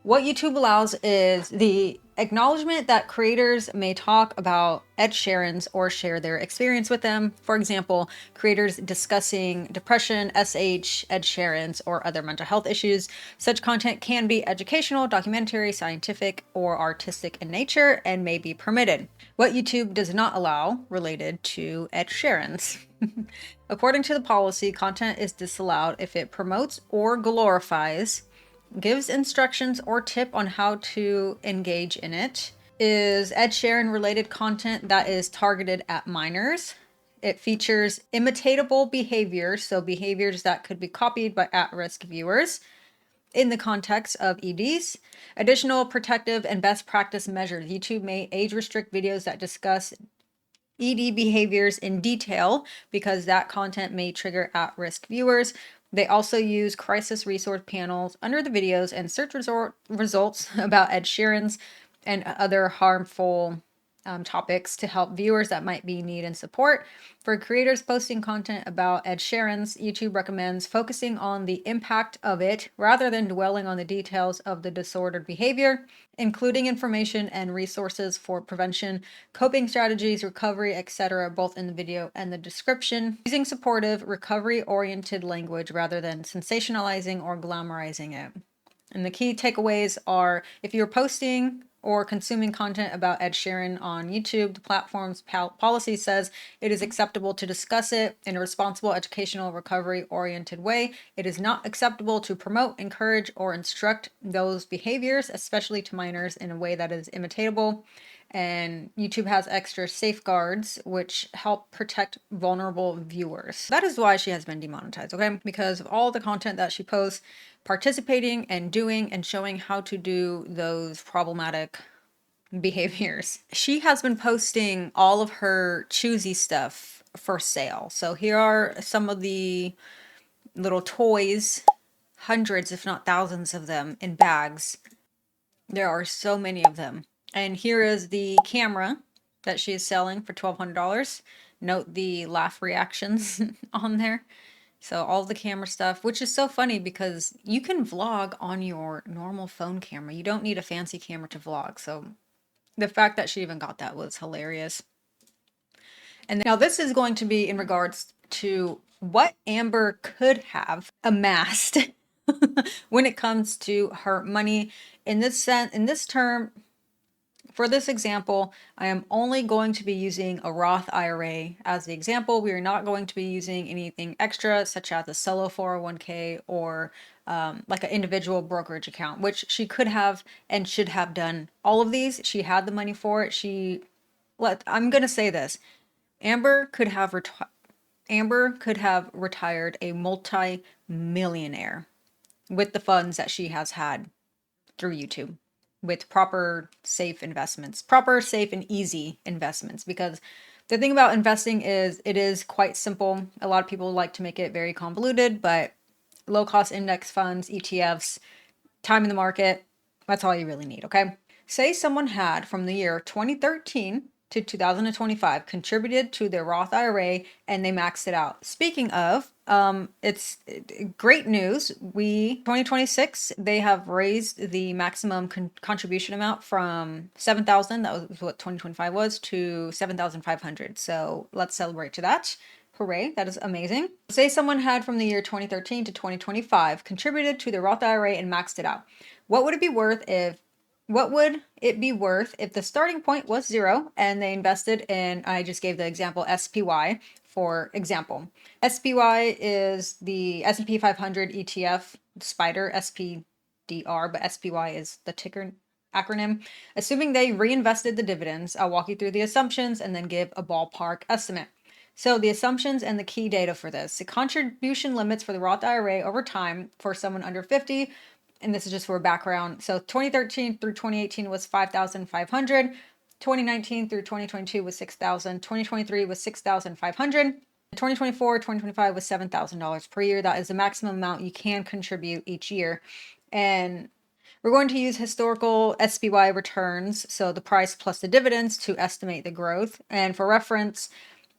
S2: What YouTube allows is the acknowledgement that creators may talk about Ed Sheeran's or share their experience with them. For example, creators discussing depression, SH, Ed Sheeran's, or other mental health issues. Such content can be educational, documentary, scientific, or artistic in nature and may be permitted. What YouTube does not allow related to Ed Sheeran's. According to the policy, content is disallowed if it promotes or glorifies, gives instructions or tip on how to engage in it, is Ed Sheeran related content that is targeted at minors. It features imitatable behaviors, so behaviors that could be copied by at-risk viewers in the context of EDs. Additional protective and best practice measures. YouTube may age restrict videos that discuss ED behaviors in detail because that content may trigger at-risk viewers. They also use crisis resource panels under the videos and search results about Ed Sheeran's and other harmful topics to help viewers that might be need and support. For creators posting content about Ed Sheeran's, YouTube recommends focusing on the impact of it rather than dwelling on the details of the disordered behavior, including information and resources for prevention, coping strategies, recovery, etc., both in the video and the description, using supportive, recovery-oriented language rather than sensationalizing or glamorizing it. And the key takeaways are, if you're posting or consuming content about Ed Sheeran on YouTube, the platform's policy says it is acceptable to discuss it in a responsible, educational, recovery-oriented way. It is not acceptable to promote, encourage, or instruct those behaviors, especially to minors, in a way that is imitatable. And YouTube has extra safeguards which help protect vulnerable viewers. That is why she has been demonetized, okay? Because of all the content that she posts, participating and doing and showing how to do those problematic behaviors. She has been posting all of her choosy stuff for sale. So here are some of the little toys, hundreds if not thousands of them in bags. There are so many of them. And here is the camera that she is selling for $1,200. Note the laugh reactions on there. So all the camera stuff, which is so funny because you can vlog on your normal phone camera. You don't need a fancy camera to vlog. So the fact that she even got that was hilarious. And now this is going to be in regards to what Amber could have amassed when it comes to her money. In this sense, in this term, for this example, I am only going to be using a Roth IRA as the example. We are not going to be using anything extra, such as a solo 401k or like an individual brokerage account, which she could have and should have done all of these. She had the money for it. I'm going to say this. Amber could have retired a multi-millionaire with the funds that she has had through YouTube, with proper, safe investments, proper, safe, and easy investments. Because the thing about investing is it is quite simple. A lot of people like to make it very convoluted, but low cost index funds, ETFs, time in the market, that's all you really need, okay? Say someone had from the year 2013 to 2025 contributed to their Roth IRA and they maxed it out. Speaking of, it's great news. 2026, they have raised the maximum contribution amount from $7,000, that was what 2025 was, to $7,500. So let's celebrate to that. Hooray, that is amazing. Say someone had from the year 2013 to 2025 contributed to the Roth IRA and maxed it out. What would it be worth if the starting point was $0 and they invested in, I just gave the example SPY for example. SPY is the S&P 500 ETF, SPDR, SPDR, but SPY is the ticker acronym. Assuming they reinvested the dividends, I'll walk you through the assumptions and then give a ballpark estimate. So the assumptions and the key data for this. The contribution limits for the Roth IRA over time for someone under 50, and this is just for background. So 2013 through 2018 was $5,500. 2019 through 2022 was $6,000. 2023 was $6,500. 2024, 2025 was $7,000 per year. That is the maximum amount you can contribute each year. And we're going to use historical SPY returns, so the price plus the dividends, to estimate the growth. And for reference,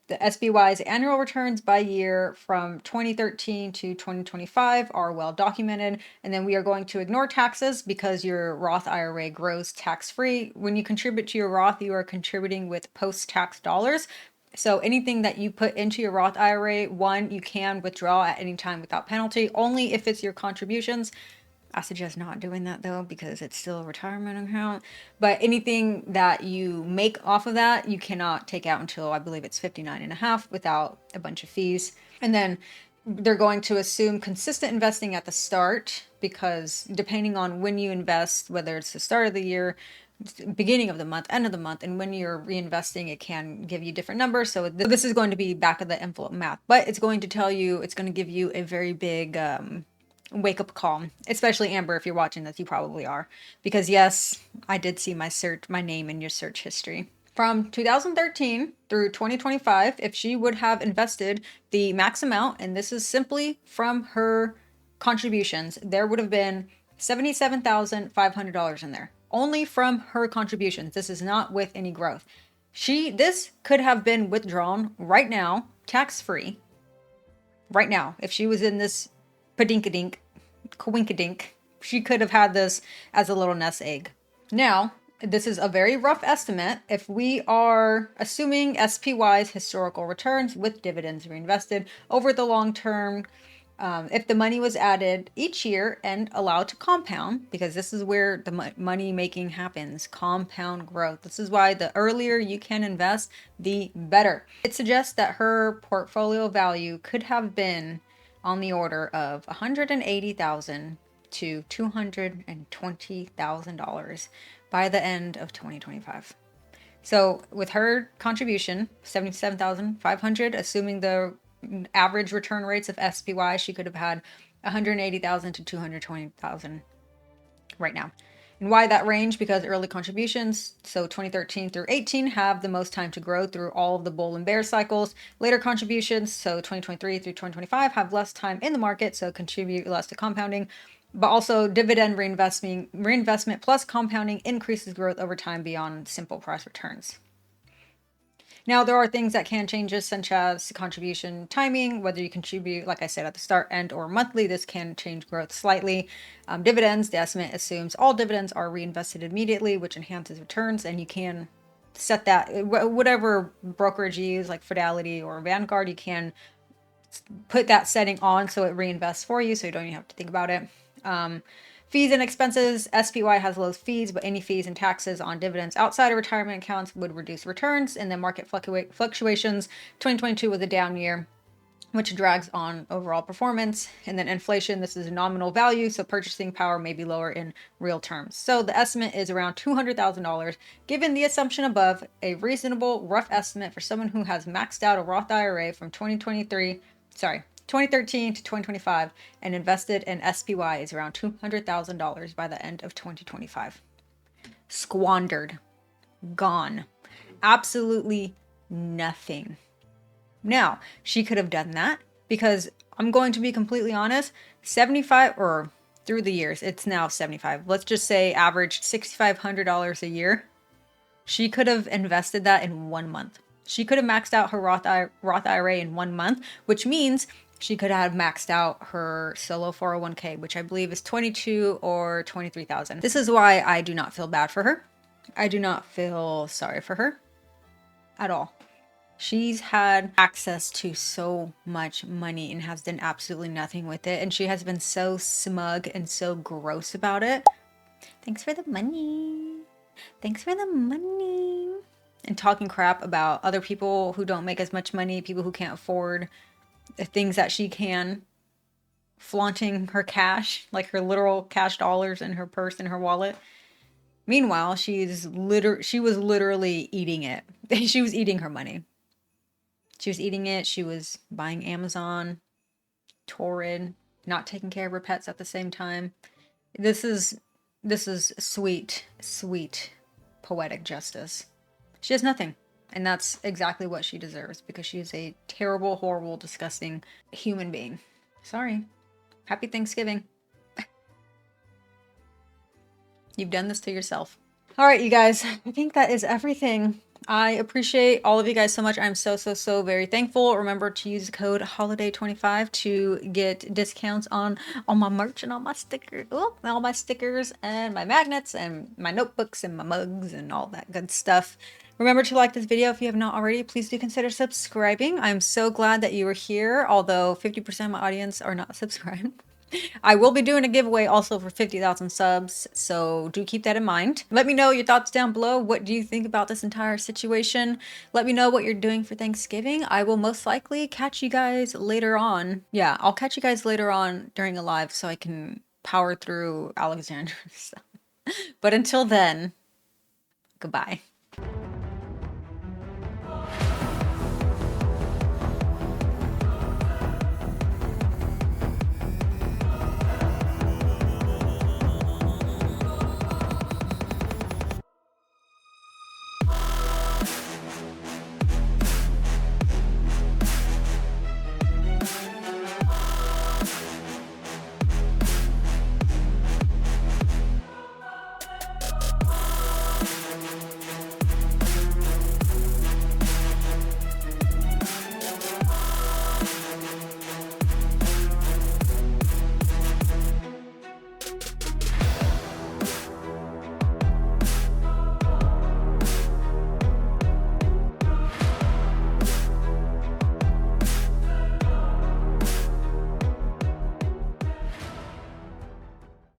S2: the SPY's annual returns by year from 2013 to 2025 are well documented. And then we are going to ignore taxes because your Roth IRA grows tax-free. When you contribute to your Roth, you are contributing with post-tax dollars. So anything that you put into your Roth IRA, one, you can withdraw at any time without penalty, only if it's your contributions. I suggest not doing that though, because it's still a retirement account. But anything that you make off of that, you cannot take out until I believe it's 59 and a half without a bunch of fees. And then they're going to assume consistent investing at the start, because depending on when you invest, whether it's the start of the year, beginning of the month, end of the month, and when you're reinvesting, it can give you different numbers. So this is going to be back of the envelope math, but it's going to tell you, it's going to give you a very big wake up call, especially Amber. If you're watching this, you probably are, because yes, I did see my name in your search history. From 2013 through 2025, if she would have invested the max amount, and this is simply from her contributions, there would have been $77,500 in there, only from her contributions. This is not with any growth. This could have been withdrawn right now, tax-free, right now. If she was in this padinkadink, coinkadink, she could have had this as a little nest egg. Now, this is a very rough estimate. If we are assuming SPY's historical returns with dividends reinvested over the long term, if the money was added each year and allowed to compound, because this is where the money making happens, compound growth. This is why the earlier you can invest, the better. It suggests that her portfolio value could have been on the order of $180,000 to $220,000 by the end of 2025. So with her contribution, $77,500, assuming the average return rates of SPY, she could have had $180,000 to $220,000 right now. And why that range? Because early contributions, so 2013 through 18, have the most time to grow through all of the bull and bear cycles. Later contributions, so 2023 through 2025, have less time in the market, so contribute less to compounding. But also dividend reinvestment plus compounding increases growth over time beyond simple price returns. Now, there are things that can change this, such as contribution timing, whether you contribute, like I said, at the start, end, or monthly. This can change growth slightly. Dividends, the estimate assumes all dividends are reinvested immediately, which enhances returns, and you can set that, whatever brokerage you use, like Fidelity or Vanguard, you can put that setting on so it reinvests for you, so you don't even have to think about it. Fees and expenses. SPY has low fees, but any fees and taxes on dividends outside of retirement accounts would reduce returns. And then market fluctuations. 2022 was a down year, which drags on overall performance. And then inflation, this is a nominal value, so purchasing power may be lower in real terms. So the estimate is around $200,000. Given the assumption above, a reasonable rough estimate for someone who has maxed out a Roth IRA from 2013 to 2025 and invested in SPY is around $200,000 by the end of 2025. Squandered. Gone. Absolutely nothing. Now, she could have done that because I'm going to be completely honest, 75, or through the years, it's now 75. Let's just say average $6,500 a year. She could have invested that in 1 month. She could have maxed out her Roth IRA in 1 month, which means she could have maxed out her solo 401k, which I believe is $22,000 or $23,000. This is why I do not feel bad for her. I do not feel sorry for her at all. She's had access to so much money and has done absolutely nothing with it. And she has been so smug and so gross about it. Thanks for the money. Thanks for the money. And talking crap about other people who don't make as much money, people who can't afford the things that she can, flaunting her cash, like her literal cash dollars in her purse and her wallet. Meanwhile, she was literally eating it. She was eating her money. She was eating it. She was buying Amazon, Torrid, not taking care of her pets at the same time. This is sweet, sweet poetic justice. She has nothing. And that's exactly what she deserves because she is a terrible, horrible, disgusting human being. Sorry. Happy Thanksgiving. You've done this to yourself. All right, you guys, I think that is everything. I appreciate all of you guys so much. I'm so very thankful. Remember to use the code HOLIDAY25 to get discounts on all my merch and all my stickers, all my stickers and my magnets and my notebooks and my mugs and all that good stuff. Remember to like this video if you have not already. Please do consider subscribing. I'm so glad that you were here, although 50% of my audience are not subscribed. I will be doing a giveaway also for 50,000 subs, so do keep that in mind. Let me know your thoughts down below. What do you think about this entire situation? Let me know what you're doing for Thanksgiving. I will most likely catch you guys later on. Yeah, I'll catch you guys later on during a live so I can power through Alexander's stuff. But until then, goodbye.